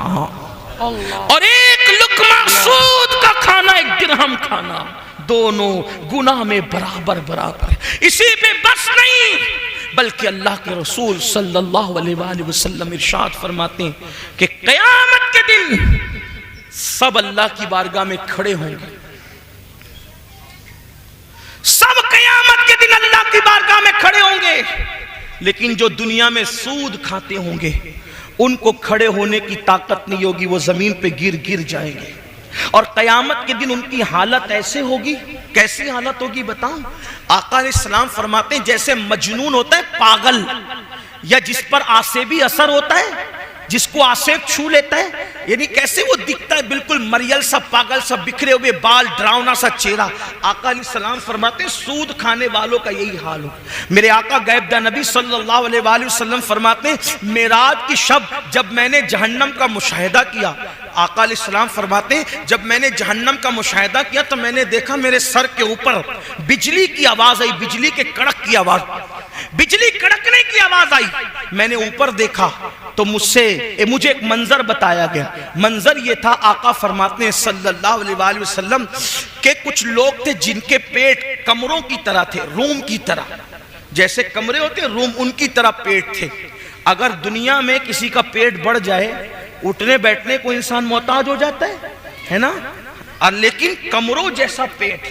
اور ایک لقمہ سود کا کھانا، ایک درہم کھانا، دونوں گناہ میں برابر برابر ہے۔ اسی پہ بس نہیں، بلکہ اللہ کے رسول صلی اللہ علیہ وآلہ وسلم ارشاد فرماتے ہیں کہ قیامت کے دن سب اللہ کی بارگاہ میں کھڑے ہوں گے، اللہ کی بارگاہ میں کھڑے ہوں گے، لیکن جو دنیا میں سود کھاتے ہوں گے ان کو کھڑے ہونے کی طاقت نہیں ہوگی، وہ زمین پہ گر جائیں گے، اور قیامت کے دن ان کی حالت ایسے ہوگی، کیسی حالت ہوگی بتاؤں؟ آقا علیہ السلام فرماتے ہیں جیسے مجنون ہوتا ہے پاگل، یا جس پر آسیبی اثر ہوتا ہے، جس کو آسیب چھو لیتا ہے، یعنی کیسے وہ دکھتا ہے، بالکل مریل سا، پاگل سا، بکھرے ہوئے بال، ڈراؤنا سا چہرہ۔ آقا علیہ السلام فرماتے ہیں سود کھانے والوں کا یہی حال ہو۔ میرے آقا غیب دہ نبی صلی اللہ علیہ وآلہ وسلم فرماتے ہیں معراج کی شب جب میں نے جہنم کا مشاہدہ کیا، آقا علیہ السلام فرماتے ہیں جب میں نے جہنم کا مشاہدہ کیا تو میں نے دیکھا میرے سر کے اوپر بجلی کی آواز آئی، بجلی کے کڑک کی آواز، بجلی کڑکنے کی آواز آئی۔ میں نے اوپر دیکھا تو مجھے ایک منظر بتایا گیا۔ منظر یہ تھا، آقا فرماتے ہیں صلی اللہ علیہ وآلہ وسلم کہ کچھ لوگ تھے جن کے پیٹ کمروں کی طرح تھے، روم کی طرح، جیسے کمرے ہوتے ہیں روم، ان کی طرح پیٹ تھے۔ اگر دنیا میں کسی کا پیٹ بڑھ جائے، اٹھنے بیٹھنے کو انسان محتاج ہو جاتا ہے نا، لیکن کمروں جیسا پیٹ۔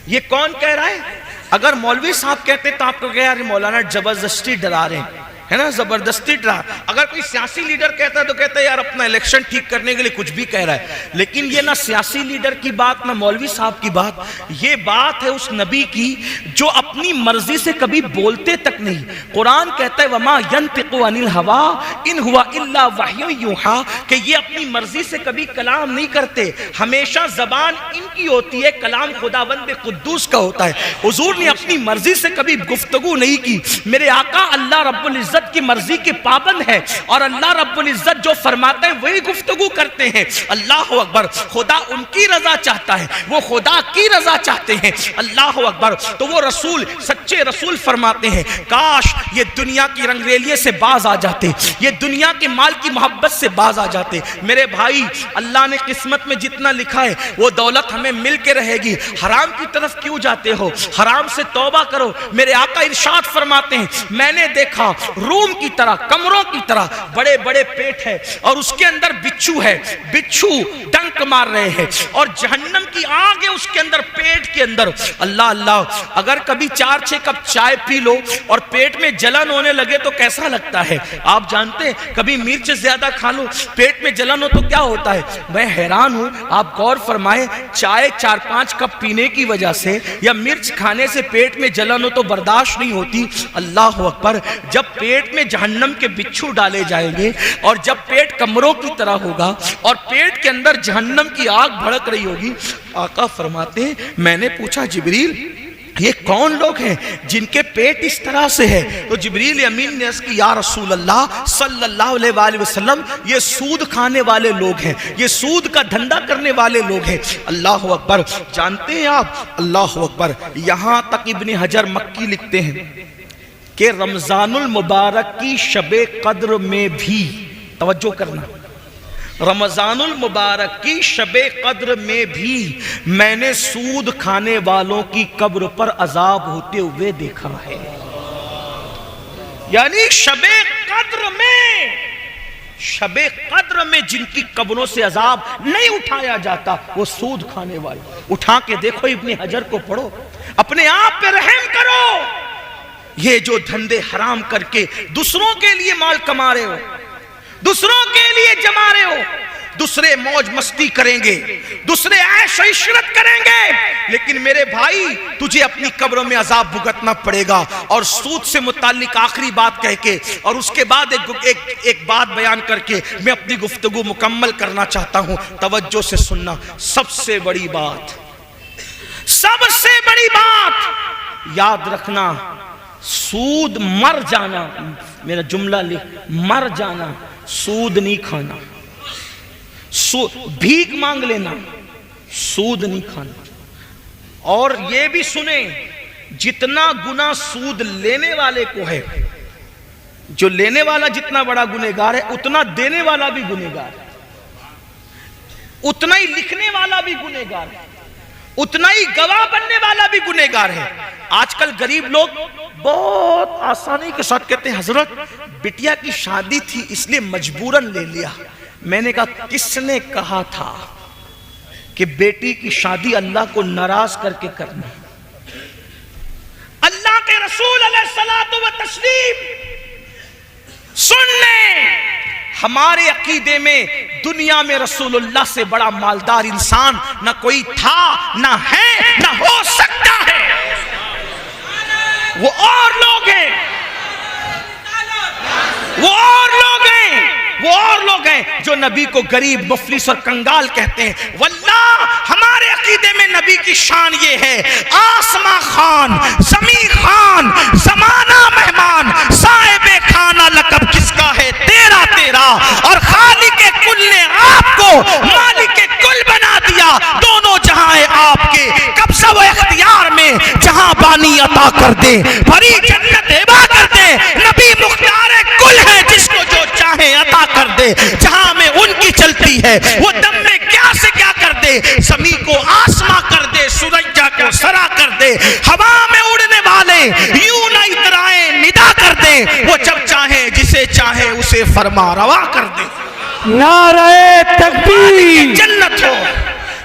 یہ کون کہہ رہا ہے؟ اگر مولوی صاحب کہتے تو آپ کو کہا یار مولانا زبردستی ڈرا رہے ہیں، ہے نا، زبردستی ڈرا۔ اگر کوئی سیاسی لیڈر کہتا ہے تو کہتا ہے یار اپنا الیکشن ٹھیک کرنے کے لیے کچھ بھی کہہ رہا ہے۔ لیکن یہ نہ سیاسی لیڈر کی بات، نہ مولوی صاحب کی بات، یہ بات ہے اس نبی کی جو اپنی مرضی سے کبھی بولتے تک نہیں۔ قرآن کہتا ہے وَمَا يَنْتِقُ عَنِ الْهَوَىٰ إِنْ هُوَ إِلَّا وَحْيٌ يُوحَىٰ، کہ یہ اپنی مرضی سے کبھی کلام نہیں کرتے، ہمیشہ زبان ان کی ہوتی ہے، کلام خداوند قدوس کا ہوتا ہے۔ حضور نے اپنی مرضی سے کبھی گفتگو نہیں کی۔ میرے آقا اللہ رب العزت کی مرضی کے پابند ہے، اور اللہ رب العزت جو فرماتے ہیں وہی گفتگو کرتے ہیں۔ اللہ اکبر، خدا ان کی رضا چاہتا ہے، وہ خدا کی رضا چاہتے ہیں۔ اللہ اکبر، تو وہ رسول، سچے رسول فرماتے ہیں کاش یہ دنیا کی رنگریلیے سے باز آ جاتے، یہ دنیا کے مال کی محبت سے باز آ جاتے۔ میرے بھائی، اللہ نے قسمت میں جتنا لکھا ہے وہ دولت ہمیں مل کے رہے گی، حرام کی طرف کیوں جاتے ہو؟ حرام سے توبہ کرو۔ میرے آقا ارشاد فرماتے ہیں میں نے دیکھا روم کی طرح، کمروں کی طرح بڑے بڑے پیٹ ہے، اور اس کے اندر بچھو ہے، بچھو ڈنک مار رہے ہیں، اور جہنم کی آگ ہے اس کے اندر، پیٹ کے اندر۔ اللہ اللہ، اگر کبھی 4-6 کپ چائے پی لو اور پیٹ میں جلن ہونے لگے تو کیسا لگتا ہے؟ آپ جانتے ہیں کبھی مرچ زیادہ کھا لو پیٹ میں جلن ہو تو کیا ہوتا ہے؟ میں حیران ہوں، آپ غور فرمائیں، چائے 4-5 کپ پینے کی وجہ سے یا مرچ کھانے سے پیٹ میں جلن ہو تو برداشت نہیں ہوتی۔ اللہ اکبر، جب پیٹ میں جہنم کے بچھو ڈالے جائیں گے اور جب پیٹ کمروں کی طرح ہوگا اور پیٹ کے اندر جہنم کی آگ بھڑک رہی ہوگی، آقا فرماتے ہیں میں نے پوچھا جبریل یہ کون لوگ ہیں جن کے پیٹ اس طرح سے ہے؟ تو جبریل امین نے عرض کی یا رسول اللہ صلی اللہ علیہ وآلہ وسلم یہ سود کھانے والے لوگ ہیں، یہ سود کا دھندا کرنے والے لوگ ہیں۔ اللہ اکبر، جانتے ہیں آپ، اللہ اکبر، یہاں تک ابن حجر مکی لکھتے ہیں کہ رمضان المبارک کی شب قدر میں بھی، توجہ کرنا، رمضان المبارک کی شب قدر میں بھی میں نے سود کھانے والوں کی قبر پر عذاب ہوتے ہوئے دیکھا ہے۔ یعنی شب قدر میں جن کی قبروں سے عذاب نہیں اٹھایا جاتا وہ سود کھانے والے۔ اٹھا کے دیکھو ابن حجر کو پڑھو، اپنے آپ پہ رحم کرو۔ یہ جو دھندے حرام کر کے دوسروں کے لیے مال کما رہے ہو، دوسروں کے لیے جما رہے ہو، دوسرے موج مستی کریں گے، دوسرے عیش و عشرت کریں گے، لیکن میرے بھائی تجھے اپنی قبروں میں عذاب بھگتنا پڑے گا۔ اور سود سے متعلق آخری بات کہہ کے اور اس کے بعد ایک بات بیان کر کے میں اپنی گفتگو مکمل کرنا چاہتا ہوں، توجہ سے سننا۔ سب سے بڑی بات یاد رکھنا، سود مر جانا، میرا جملہ لکھ، مر جانا، سود نہیں کھانا، بھیک مانگ لینا، سود نہیں کھانا۔ اور یہ بھی سنیں، جتنا گناہ سود لینے والے کو ہے، جو لینے والا جتنا بڑا گنہگار ہے اتنا دینے والا بھی گنہگار ہے، اتنا ہی لکھنے والا بھی گنہگار ہے، اتنا ہی گواہ بننے والا بھی گنہگار ہے۔ آج کل غریب لوگ بہت آسانی کے ساتھ کہتے ہیں حضرت بٹیا کی شادی تھی اس لیے مجبوراً لے لیا۔ میں نے کہا کس نے کہا تھا کہ بیٹی کی شادی اللہ کو ناراض کر کے کرنا؟ اللہ کے رسول علیہ الصلوۃ والتسلیم سن لیں، ہمارے عقیدے میں دنیا میں رسول اللہ سے بڑا مالدار انسان نہ کوئی تھا، نہ ہے، نہ ہو سکتا ہے۔ وہ اور لوگ ہیں، وہ اور لوگ ہیں، وہ اور لوگ ہیں جو نبی کو غریب، مفلس اور کنگال کہتے ہیں۔ واللہ ہمارے عقیدے میں نبی کی شان یہ ہے، آسماں خان، زمین خان، زمانہ مہمان، صاحب کھانا لقب کس کا ہے؟ تیرا تیرا۔ اور خالق کل نے آپ کو مالک کل بنا دیا، دونوں جہاں ہیں آپ کے، قبضہ و اختیار میں جہاں بانی عطا کر دے، بھری جنت ہبا کر دے۔ نبی مختار کل ہے، جس کو جو چاہے عطا کر دے، جہاں میں ان کی چلتی ہے وہ دم میں کیا سے کیا کر دے، زمین کو آسماں کر دے، سرجا کو سرا کر دے، ہوا میں اڑنے والے یوں نہ اترائیں ندا کر دے، وہ جب چاہے جسے چاہے اسے فرما روا کر دے۔ نعرہ تکبیر۔ جنت ہو،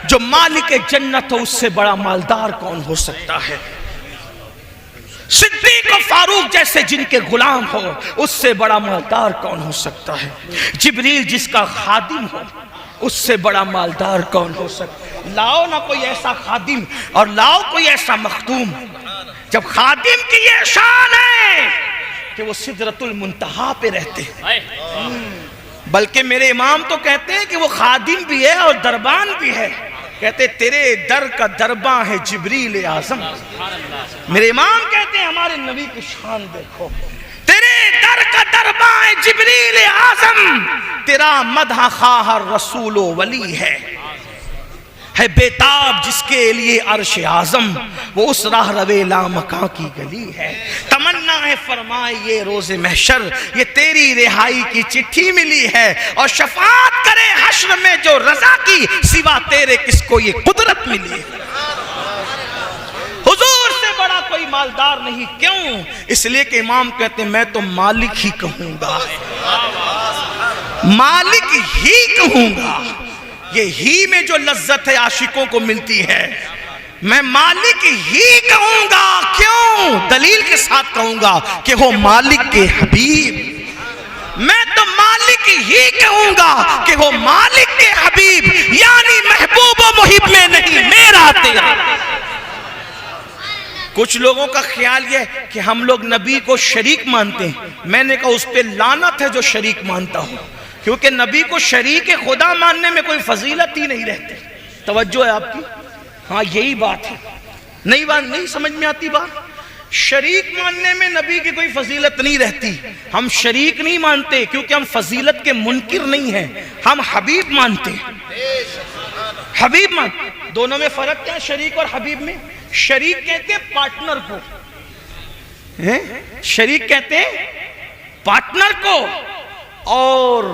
جو مالک جنت ہو، اس سے بڑا مالدار کون ہو سکتا ہے؟ صدیق و فاروق جیسے جن کے غلام ہو، اس سے بڑا مالدار کون ہو سکتا ہے؟ جبریل جس کا خادم ہو، اس سے بڑا مالدار کون ہو سکتا ہے؟ لاؤ نہ کوئی ایسا خادم اور لاؤ کوئی ایسا مخدوم۔ جب خادم کی یہ شان ہے کہ وہ سدرۃ المنتہا پہ رہتے ہیں، بلکہ میرے امام تو کہتے ہیں کہ وہ خادم بھی ہے اور دربان بھی ہے، کہتے تیرے در کا درباں ہے جبریل اعظم۔ میرے امام کہتے ہیں ہمارے نبی کی شان دیکھو، تیرے در کا درباں ہے جبریل اعظم، تیرا مدح خواہ رسول و ولی ہے بیتاب جس کے لیے عرش اعظم، وہ اس راہ روے لامکاں کی گلی ہے۔ تمنا ہے فرمائے یہ روز محشر، یہ تیری رہائی کی چٹھی ملی ہے، اور شفاعت کرے حشر میں جو رضا کی، سوا تیرے کس کو یہ قدرت ملی ہے۔ حضور سے بڑا کوئی مالدار نہیں، کیوں؟ اس لیے کہ امام کہتے ہیں میں تو مالک ہی کہوں گا، مالک ہی کہوں گا۔ یہ ہی میں جو لذت ہے عاشقوں کو ملتی ہے، میں مالک ہی کہوں گا۔ کیوں؟ دلیل کے ساتھ کہوں گا کہ وہ مالک کے حبیب، میں تو مالک ہی کہوں گا کہ وہ مالک کے حبیب، یعنی محبوب و محب میں نہیں، میرا تیرا۔ کچھ لوگوں کا خیال یہ ہے کہ ہم لوگ نبی کو شریک مانتے ہیں، میں نے کہا اس پہ لعنت ہے جو شریک مانتا ہو، کیونکہ نبی کو شریک خدا ماننے میں کوئی فضیلت ہی نہیں رہتی۔ توجہ ہے آپ کی؟ ہاں یہی بات ہے، نہیں سمجھ میں آتی بات؟ شریک ماننے میں نبی کی کوئی فضیلت نہیں رہتی۔ ہم شریک نہیں مانتے کیونکہ ہم فضیلت کے منکر نہیں ہیں، ہم حبیب مانتے ہیں۔ حبیب دونوں میں فرق کیا ہے شریک اور حبیب میں؟ شریک کہتے ہیں پارٹنر کو، شریک کہتے ہیں پارٹنر کو، اور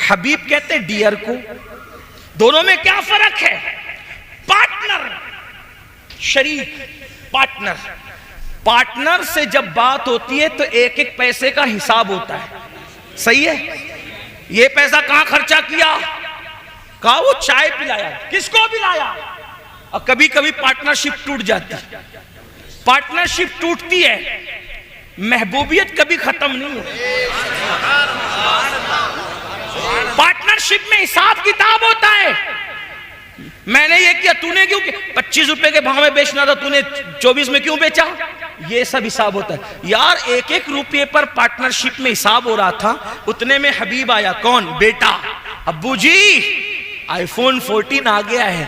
حبیب کہتے ہیں ڈیئر کو۔ دونوں میں کیا فرق ہے؟ پارٹنر، شریک، پارٹنر۔ پارٹنر سے جب بات ہوتی ہے تو ایک ایک پیسے کا حساب ہوتا ہے، صحیح ہے؟ یہ پیسہ کہاں خرچہ کیا؟ کہا وہ چائے پلایا، کس کو پلایا؟ اور کبھی کبھی پارٹنرشپ ٹوٹ جاتی ہے، پارٹنرشپ ٹوٹتی ہے، محبوبیت کبھی ختم نہیں ہوتی۔ پارٹنرشپ میں حساب کتاب ہوتا ہے، میں نے یہ کیا، تو نے کیوں کیا، 25 روپے کے بھاؤ میں بیچنا تھا، تو نے 24 میں کیوں بیچا، یہ سب حساب ہوتا ہے۔ یار ایک ایک روپے پر پارٹنرشپ میں حساب ہو رہا تھا، اتنے میں حبیب آیا، کون؟ بیٹا، ابو جی آئی فون 14 آ گیا ہے،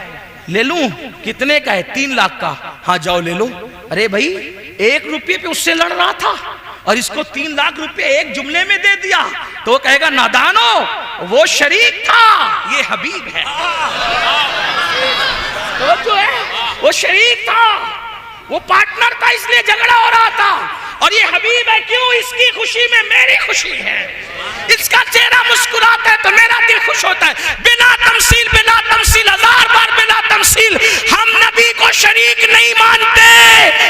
لے لوں؟ کتنے کا ہے؟ 3 لاکھ کا۔ ہاں جاؤ لے لو۔ ارے بھائی 1 روپے پہ اس سے لڑ رہا تھا اور اس کو 3 لاکھ روپے ایک جملے میں دے دیا، تو وہ کہے گا نادانو، وہ شریک تھا، یہ حبیب ہے۔ تو جو ہے وہ شریک تھا، وہ پارٹنر تھا، اس لیے جھگڑا ہو رہا تھا، اور یہ حبیب ہے۔ کیوں؟ اس کی خوشی میں میری خوشی ہے، اس کا چہرہ مسکراتا ہے تو میرا دل خوش ہوتا ہے۔ بلا تمثیل، بلا تمثیل، 1000 بار بلا تمثیل، ہم نبی کو شریک نہیں مانتے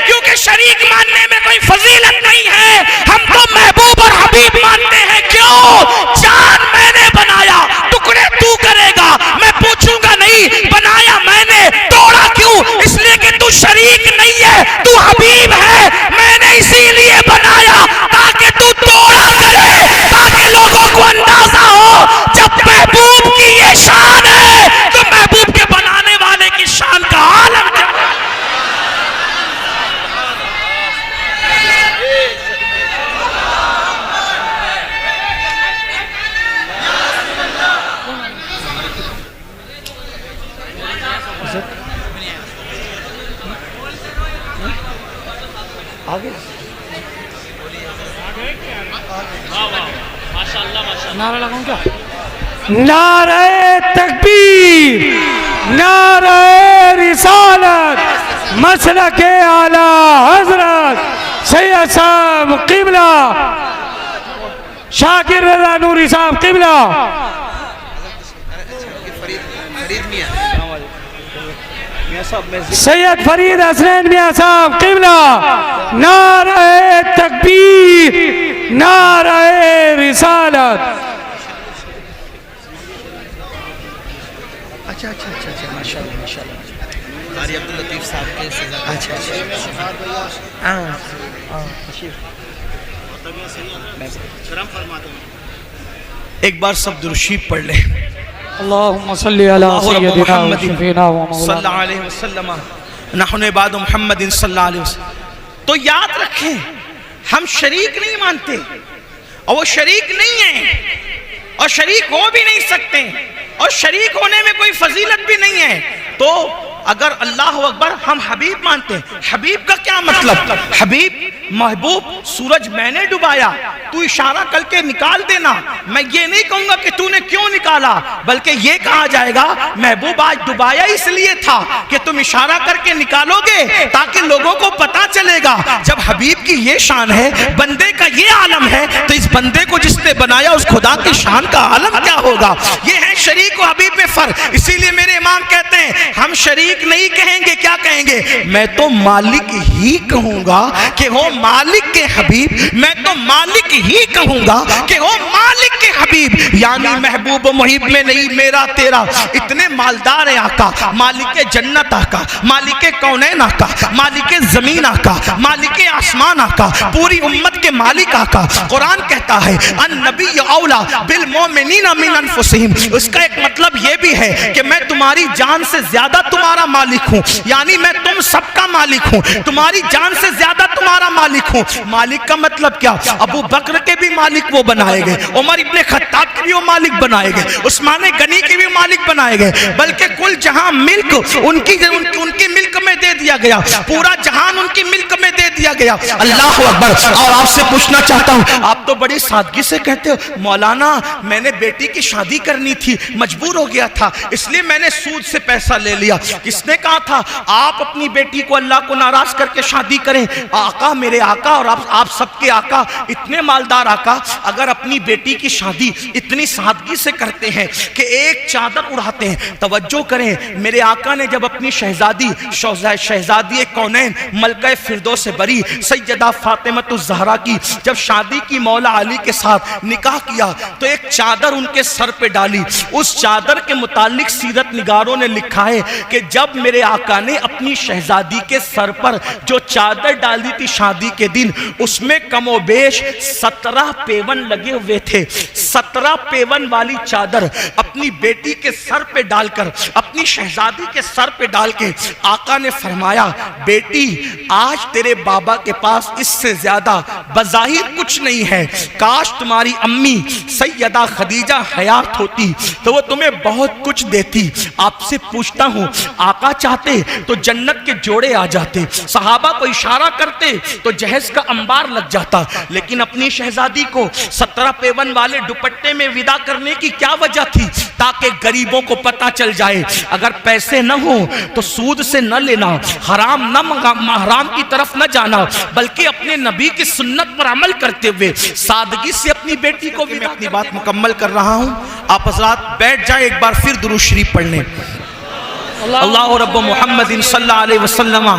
کیونکہ شریک ماننے میں کوئی فضیلت نہیں ہے، ہم تو محبوب اور حبیب مانتے ہیں۔ کیوں؟ جان میں نے بنایا، ٹکڑے تو کرے گا، میں پوچھوں گا نہیں بنایا میں نے، توڑا کیوں؟ اس لیے کہ تو شریک نہیں ہے، تو حبیب ہے، میں نے اسی نعرہ لگاؤں کیا؟ نعرہ تکبیر، نعرہ رسالت، مسلک اعلی حضرت سید صاحب قبلہ شاکر رضا نوری صاحب قبلہ. سید فرید حسنین میاں صاحب قبلہ. نعرہ تکبیر، نعرہ رسالت. اچھا ماشاءاللہ ماشاءاللہ. قاری عبداللطیف صاحب کے سزا. اچھا ایک بار سب درود شریف پڑھ لیں. اللہم صلی علی سیدنا و شفینا و صلی اللہ مولانا. علیہ وسلم نحن عباد محمد صلی اللہ علیہ وسلم. تو یاد رکھیں ہم شریک نہیں مانتے اور وہ شریک نہیں ہیں اور شریک ہو بھی نہیں سکتے اور شریک ہونے میں کوئی فضیلت بھی نہیں ہے. تو اگر اللہ اکبر ہم حبیب مانتے ہیں. حبیب کا کیا مطلب؟ حبیب محبوب. سورج میں نے ڈبایا تو اشارہ کر کے نکال دینا. میں یہ نہیں کہوں گا کہ تو نے کیوں نکالا بلکہ یہ کہا جائے گا محبوب آج ڈبایا اس لیے تھا کہ تم اشارہ کر کے نکالو گے تاکہ لوگوں کو پتا چلے گا. جب حبیب کی یہ شان ہے بندے کا یہ عالم ہے تو اس بندے کو جس نے بنایا اس خدا کی شان کا عالم کیا ہوگا؟ یہ ہے شریک و حبیب میں فرق. اسی لیے میرے امام کہتے ہیں ہم شریک نہیں کہیں گے. کیا کہیں گے؟ میں تو مالک ہی کہوں گا کہ وہ مالک کے حبیب. میں تو مالک ہی کہوں گا کہ وہ مالک کے حبیب. یعنی محبوب و محب میں نہیں میرا تیرا. اتنے مالدار ہیں آقا. مالک جنت آقا، مالک کونین آقا، مالک زمین آقا، مالک آسمان آقا، پوری امت کے مالک آقا. قرآن کہتا ہے النبی اولا بالمومنین من انفسہم. اس کا ایک مطلب یہ بھی ہے کہ میں تمہاری جان سے زیادہ تمہارا مالک ہوں. یعنی میں تم سب کا مالک ہوں. تمہاری جان سے زیادہ تمہارا مالک ہوں. مالک کا مطلب کیا؟ ابو بکر کے بھی مالک وہ بنائے گئے، عمر ابن خطاب کے بھی وہ مالک بنائے گئے، عثمان غنی کے بھی مالک بنائے گئے. بلکہ کل جہاں ملک ان کی ملک میں دے دیا گیا. پورا جہان ان کی ملک میں دے دیا گیا. اللہ اکبر. اور آپ سے پوچھنا چاہتا ہوں، آپ تو بڑی سادگی سے کہتے ہو مولانا میں نے بیٹی کی شادی کرنی تھی، مجبور ہو گیا تھا اس لیے میں نے سود سے پیسہ لے لیا. کس نے کہا تھا آپ اپنی بیٹی کو اللہ کو ناراض کر کے شادی کریں؟ آقا میرے آقا اور آپ سب کے آقا اتنے مالدار آقا اگر اپنی بیٹی کی شادی اتنی سادگی سے کرتے ہیں کہ ایک چادر اڑاتے ہیں. توجہ کریں میرے آقا نے جب اپنی شہزادی کونین ملکہ فردوس بری سیدہ فاطمۃ الزہرا کی جب شادی کی مولا علی کے ساتھ نکاح کیا تو ایک چادر ان کے سر پہ ڈالی. اس چادر کے متعلق سیرت نگاروں نے لکھا ہے کہ جب میرے آقا نے اپنی شہزادی کے سر پر جو چادر ڈالی تھی شادی کے دن اس میں کم و بیش 17 پیون لگے ہوئے تھے. 17 پیون والی چادر اپنی بیٹی کے سر پہ ڈال کر اپنی شہزادی کے سر پہ ڈال کے آقا نے فرمایا بیٹی آج تیرے بابا کے پاس اس سے زیادہ بظاہر کچھ نہیں ہے. کاش تمہاری امی سیدہ خدیجہ حیات ہوتی تو وہ تمہیں بہت کچھ دیتی. آپ سے پوچھتا ہوں آقا چاہتے تو جنت کے جوڑے آ جاتے، صحابہ کو اشارہ کرتے تو جہیز کا انبار لگ جاتا. لیکن اپنی شہزادی کو 17 پیون والے دوپٹے میں ودا کرنے کی کیا وجہ تھی؟ تاکہ غریبوں کو پتہ چل جائے اگر پیسے نہ ہوں تو سود سے نہ لینا، حرام کی طرف نہ جانا، بلکہ اپنے نبی کی سنت پر عمل کرتے ہوئے سادگی سے اپنی بیٹی کو بھی. میں اپنی بات مکمل کر رہا ہوں، آپ حضرات بیٹھ جائیں، ایک بار پھر درود شریف پڑھ لیں. اللہ رب محمد صلی اللہ علیہ وسلم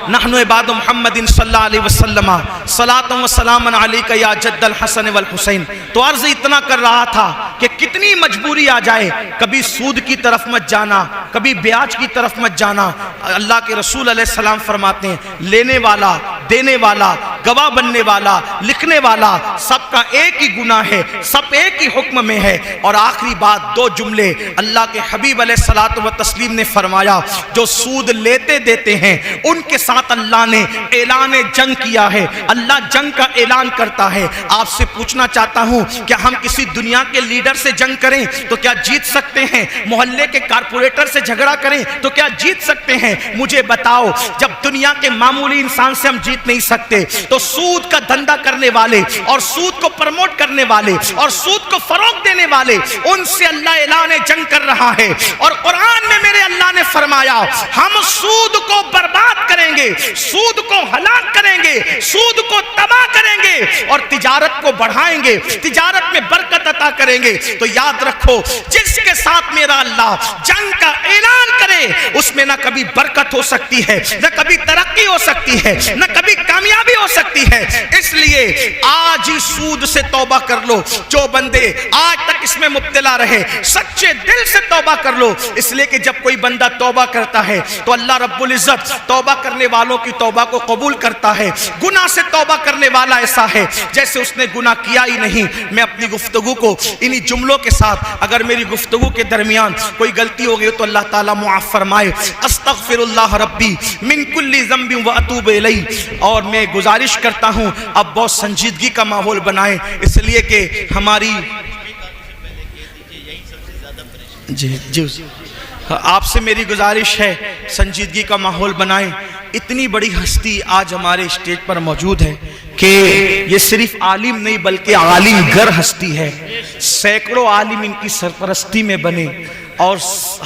نحن عباد محمد صلی اللہ علیہ وسلم صلاۃ و سلام علیک یا جد الحسن والحسین. تو عرض اتنا کر رہا تھا کہ کتنی مجبوری آ جائے کبھی سود کی طرف مت جانا، کبھی بیاج کی طرف مت جانا. اللہ کے رسول علیہ السلام فرماتے ہیں لینے والا، دینے والا، گواہ بننے والا، لکھنے والا سب کا ایک ہی گناہ ہے، سب ایک ہی حکم میں ہے. اور آخری بات دو جملے اللہ کے حبیب علیہ الصلوۃ والتسلیم نے فرمایا جو سود لیتے دیتے ہیں ان کے ساتھ اللہ نے اعلان جنگ کیا ہے. اللہ جنگ کا اعلان کرتا ہے. آپ سے پوچھنا چاہتا ہوں کیا ہم کسی دنیا کے لیڈر سے جنگ کریں تو کیا جیت سکتے ہیں؟ محلے کے کارپوریٹر سے جھگڑا کریں تو کیا جیت سکتے ہیں؟ مجھے بتاؤ جب دنیا کے معمولی انسان سے ہم جیت نہیں سکتے تو تو سود کا دھندا کرنے والے اور سود کو پروموٹ کرنے والے اور سود کو فروغ دینے والے، ان سے اللہ اعلان جنگ کر رہا ہے۔ اور قرآن میں میرے اللہ نے فرمایا ہم سود کو برباد کریں گے، سود کو ہلاک کریں گے، سود کو تباہ کریں گے اور تجارت کو بڑھائیں گے، تجارت میں برکت عطا کریں گے۔ تو یاد رکھو، جس کے ساتھ میرا اللہ جنگ کا اعلان کرے اس میں نہ کبھی برکت ہو سکتی ہے، نہ کبھی ترقی ہو سکتی ہے، نہ کبھی کامیابی ہو سکتی ہے۔ اس لیے آج ہی سود سے توبہ کر لو۔ جو بندے آج تک اس میں مبتلا رہے، سچے دل سے توبہ کر لو، اس لیے کہ جب کوئی بندہ توبہ کرتا ہے تو اللہ رب العزت توبہ کرنے والوں کی توبہ کو قبول کرتا ہے۔ گناہ سے توبہ کرنے والا ایسا ہے جیسے اس نے گناہ کیا ہی نہیں۔ میں اپنی گفتگو کو انہی جملوں کے ساتھ، اگر میری گفتگو کے درمیان کوئی غلطی ہو گئی تو اللہ تعالیٰ معاف فرمائے۔ استغفر اللہ ربی من کل ذنب و اتوب الیہ۔ اور میں گزارش کرتا ہوں اب بہت سنجیدگی کا ماحول بنائیں، اس لیے کہ ہماری جی آپ سے میری گزارش ہے سنجیدگی کا ماحول بنائیں۔ اتنی بڑی ہستی آج ہمارے اسٹیج پر موجود ہے کہ یہ صرف عالم نہیں بلکہ عالم گر ہستی ہے۔ سینکڑوں عالم ان کی سرپرستی میں بنے اور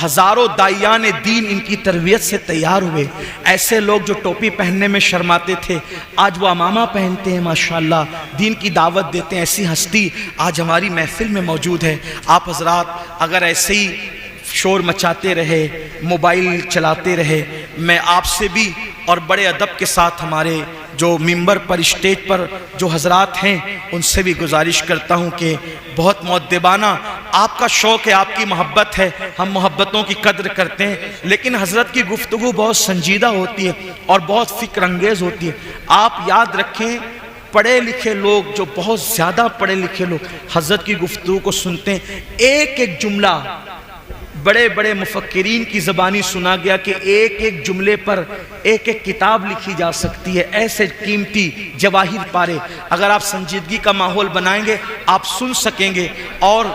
ہزاروں داعیان دین ان کی تربیت سے تیار ہوئے۔ ایسے لوگ جو ٹوپی پہننے میں شرماتے تھے آج وہ عمامہ پہنتے ہیں، ماشاءاللہ دین کی دعوت دیتے ہیں۔ ایسی ہستی آج ہماری محفل میں موجود ہے۔ آپ حضرات اگر ایسے ہی شور مچاتے رہے، موبائل چلاتے رہے، میں آپ سے بھی اور بڑے ادب کے ساتھ ہمارے جو ممبر پر اسٹیج پر جو حضرات ہیں ان سے بھی گزارش کرتا ہوں کہ بہت مؤدبانہ آپ کا شوق ہے، آپ کی محبت ہے، ہم محبتوں کی قدر کرتے ہیں، لیکن حضرت کی گفتگو بہت سنجیدہ ہوتی ہے اور بہت فکر انگیز ہوتی ہے۔ آپ یاد رکھیں، پڑھے لکھے لوگ، جو بہت زیادہ پڑھے لکھے لوگ حضرت کی گفتگو کو سنتے ہیں، ایک ایک جملہ بڑے بڑے مفکرین کی زبانی سنا گیا کہ ایک ایک جملے پر ایک ایک کتاب لکھی جا سکتی ہے۔ ایسے قیمتی جواہر پارے اگر آپ سنجیدگی کا ماحول بنائیں گے آپ سن سکیں گے۔ اور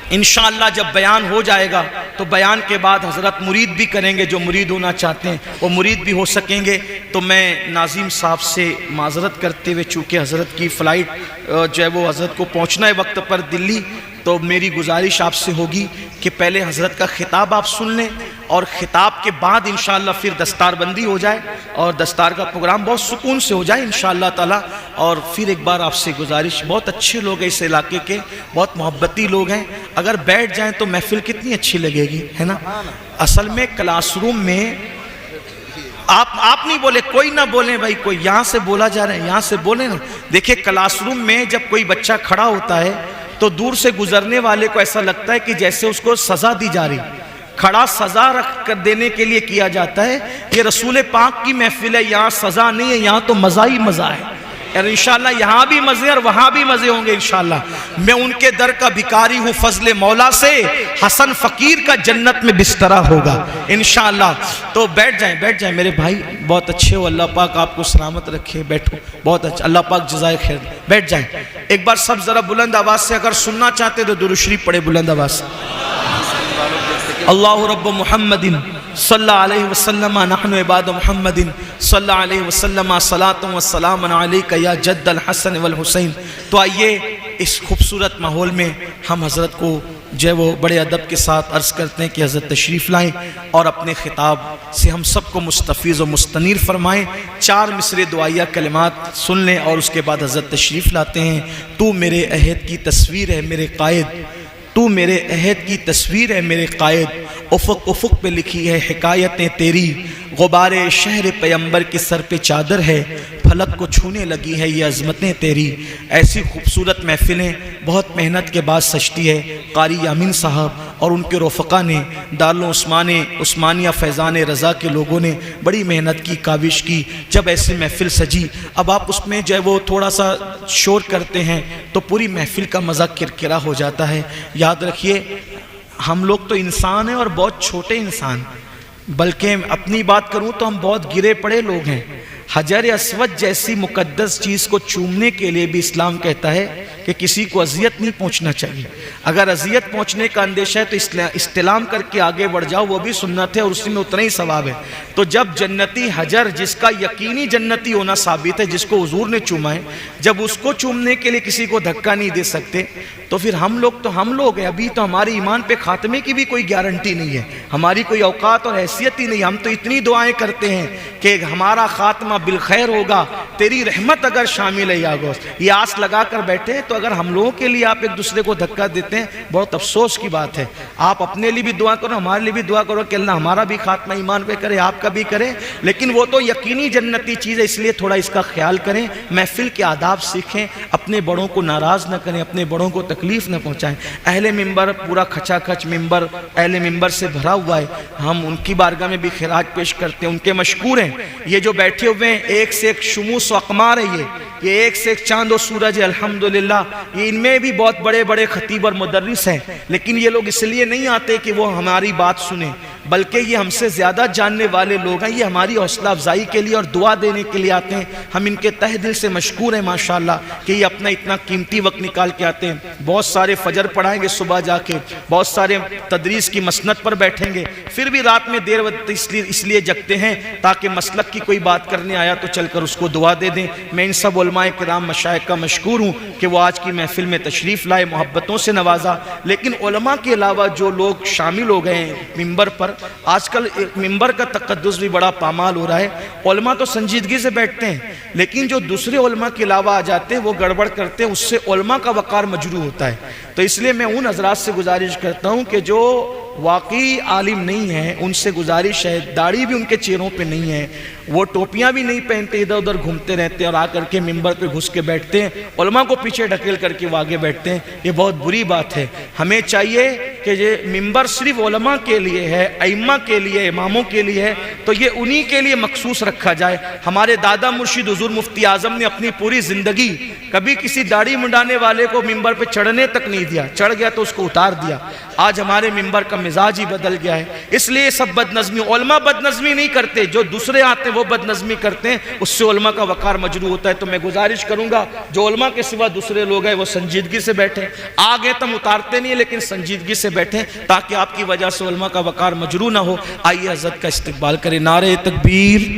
انشاءاللہ جب بیان ہو جائے گا تو بیان کے بعد حضرت مرید بھی کریں گے، جو مرید ہونا چاہتے ہیں وہ مرید بھی ہو سکیں گے۔ تو میں ناظم صاحب سے معذرت کرتے ہوئے، چونکہ حضرت کی فلائٹ جو ہے وہ حضرت کو پہنچنا ہے وقت پر دلی، تو میری گزارش آپ سے ہوگی کہ پہلے حضرت کا خطاب آپ سن لیں اور خطاب کے بعد انشاءاللہ پھر دستار بندی ہو جائے اور دستار کا پروگرام بہت سکون سے ہو جائے انشاءاللہ تعالی۔ اور پھر ایک بار آپ سے گزارش، بہت اچھے لوگ ہیں اس علاقے کے، بہت محبتی لوگ ہیں، اگر بیٹھ جائیں تو محفل کتنی اچھی لگے گی، ہے نا۔ اصل میں کلاس روم میں آپ نہیں بولے، کوئی نہ بولیں بھائی، کوئی یہاں سے بولا جا رہا ہے، یہاں سے بولیں نا۔ دیکھیں کلاس روم میں جب کوئی بچہ کھڑا ہوتا ہے تو دور سے گزرنے والے کو ایسا لگتا ہے کہ جیسے اس کو سزا دی جا رہی، کھڑا سزا رکھ کر دینے کے لیے کیا جاتا ہے۔ یہ رسول پاک کی محفل ہے، یہاں سزا نہیں ہے، یہاں تو مزہ ہی مزہ ہے۔ اور انشاءاللہ یہاں بھی مزے اور وہاں بھی مزے ہوں گے انشاءاللہ۔ میں ان کے در کا بھکاری ہوں فضل مولا سے، حسن فقیر کا جنت میں بسترا ہوگا انشاءاللہ۔ تو بیٹھ جائیں میرے بھائی، بہت اچھے ہو، اللہ پاک آپ کو سلامت رکھے، بیٹھو، بہت اچھا، اللہ پاک جزائے خیر، بیٹھ جائیں۔ ایک بار سب ذرا بلند آواز سے اگر سننا چاہتے تو درود شریف پڑھے بلند آواز سے۔ اللہ رب محمد صلی اللہ علیہ وسلم نحن عباد محمد صلی اللہ علیہ وسلم صلاۃ و سلام علیک یا جد الحسن والحسین۔ تو آئیے اس خوبصورت ماحول میں ہم حضرت کو جو ہے وہ بڑے ادب کے ساتھ عرض کرتے ہیں کہ حضرت تشریف لائیں اور اپنے خطاب سے ہم سب کو مستفیض و مستنیر فرمائیں۔ 4 مصرع دعائیہ کلمات سن لیں اور اس کے بعد حضرت تشریف لاتے ہیں۔ تو میرے عہد کی تصویر ہے میرے قائد، تو میرے عہد کی تصویر ہے میرے قائد، افق افق پہ لکھی ہے حکایتیں تیری، غبار شہر پیمبر کے سر پہ چادر ہے، فلک کو چھونے لگی ہے یہ عظمتیں تیری۔ ایسی خوبصورت محفلیں بہت محنت کے بعد سجتی ہے۔ قاری یامین صاحب اور ان کے رفقا نے، عثمانیہ فیضان رضا کے لوگوں نے بڑی محنت کی، کاوش کی، جب ایسی محفل سجی۔ اب آپ اس میں جو ہے وہ تھوڑا سا شور کرتے ہیں تو پوری محفل کا مزہ کرکرا ہو جاتا ہے۔ یاد رکھیے ہم لوگ تو انسان ہیں اور بہت چھوٹے انسان، بلکہ اپنی بات کروں تو ہم بہت گرے پڑے لوگ ہیں۔ حجر اسود جیسی مقدس چیز کو چومنے کے لیے بھی اسلام کہتا ہے کہ کسی کو اذیت نہیں پہنچنا چاہیے. اگر اذیت پہنچنے کا اندیشہ ہے تو استلام کر کے آگے بڑھ جاؤ، وہ بھی سنت ہے اور اسی میں اتنا ہی ثواب ہے. تو جب جنتی حجر جس کا یقینی جنتی ہونا ثابت ہے، جس کو حضور نے چوما ہے، جب اس کو چومنے کے لیے کسی کو دھکا نہیں دے سکتے تو پھر ہم لوگ ہیں. ابھی تو ہماری ایمان پہ خاتمے کی بھی کوئی گارنٹی نہیں ہے، ہماری کوئی اوقات اور حیثیت ہی نہیں. ہم تو اتنی دعائیں کرتے ہیں کہ ہمارا خاتمہ بالخیر ہوگا، تیری رحمت اگر شامل ہے یا گوشت. یہ آس لگا کر بیٹھے تو اگر ہم لوگوں کے لیے آپ ایک دوسرے کو دھکا دیتے ہیں، بہت افسوس کی بات ہے. آپ اپنے لیے بھی دعا کرو، ہمارے لیے بھی دعا کرو کہ اللہ ہمارا بھی خاتمہ ایمان پہ کرے، آپ کا بھی کرے. لیکن وہ تو یقینی جنتی چیز ہے، اس لیے تھوڑا اس کا خیال کریں. محفل کے آداب سیکھیں، اپنے بڑوں کو ناراض نہ کریں، اپنے بڑوں کو تکلیف نہ پہنچائیں. اہل منبر پورا کھچا کھچ ممبر اہل منبر سے بھرا ہوا ہے. ہم ان کی بارگاہ میں بھی خراج پیش کرتے ہیں، ان کے مشکور ہیں. یہ جو بیٹھے ہوئے ہیں ایک سے ایک شموس و اقمار ہے، یہ ایک سے ایک چاند و سورج ہے الحمدللہ. یہ ان میں بھی بہت بڑے بڑے خطیب اور مدرس ہیں، لیکن یہ لوگ اس لیے نہیں آتے کہ وہ ہماری بات سنیں، بلکہ یہ ہم سے زیادہ جاننے والے لوگ ہیں. یہ ہماری حوصلہ افزائی کے لیے اور دعا دینے کے لیے آتے ہیں. ہم ان کے تہ دل سے مشکور ہیں ماشاءاللہ کہ یہ اپنا اتنا قیمتی وقت نکال کے آتے ہیں. بہت سارے فجر پڑھائیں گے صبح جا کے، بہت سارے تدریس کی مسند پر بیٹھیں گے، پھر بھی رات میں دیر وقت اس لیے جگتے ہیں تاکہ مسلک کی کوئی بات کرنے آیا تو چل کر اس کو دعا دے دیں. میں ان سب علماء کرام مشائخ کا مشکور ہوں کہ وہ آج کی محفل میں تشریف لائے، محبتوں سے نوازا. لیکن علماء کے علاوہ جو لوگ شامل ہو گئے ہیں ممبر پر، آج کل ممبر کا تقدس بھی بڑا پامال ہو رہا ہے. علماء تو سنجیدگی سے بیٹھتے ہیں، لیکن جو دوسرے علماء کے علاوہ آ جاتے ہیں وہ گڑبڑ کرتے ہیں، اس سے علماء کا وقار مجروح ہوتا ہے. تو اس لیے میں ان حضرات سے گزارش کرتا ہوں کہ جو واقعی عالم نہیں ہیں ان سے گزارش ہے، داڑھی بھی ان کے چہروں پہ نہیں ہے، وہ ٹوپیاں بھی نہیں پہنتے، ادھر ادھر گھومتے رہتے ہیں اور آ کر کے ممبر پہ گھس کے بیٹھتے ہیں، علماء کو پیچھے ڈھکیل کر کے وہ آگے بیٹھتے ہیں. یہ بہت بری بات ہے. ہمیں چاہیے کہ یہ ممبر صرف علماء کے لیے ہے، ائمہ کے لیے، اماموں کے لیے ہے، تو یہ انہی کے لیے مخصوص رکھا جائے. ہمارے دادا مرشد حضور مفتی اعظم نے اپنی پوری زندگی کبھی کسی داڑھی منڈانے والے کو ممبر پہ چڑھنے تک نہیں دیا، چڑھ گیا تو اس کو اتار دیا. آج ہمارے ممبر کا مزاج ہی بدل گیا ہے. اس لیے سب بد نظمی، علماء بد نظمی نہیں کرتے، جو دوسرے آتے ہیں وہ بد نظمی کرتے ہیں، اس سے علماء کا وقار مجروح ہوتا ہے. تو میں گزارش کروں گا جو علماء کے سوا دوسرے لوگ ہیں وہ سنجیدگی سے بیٹھیں. آگے تو ہم اتارتے نہیں لیکن سنجیدگی سے بیٹھیں تاکہ آپ کی وجہ سے علماء کا وقار مجروح نہ ہو. آئیے حضرت کا استقبال کریں. نعرہ تکبیر.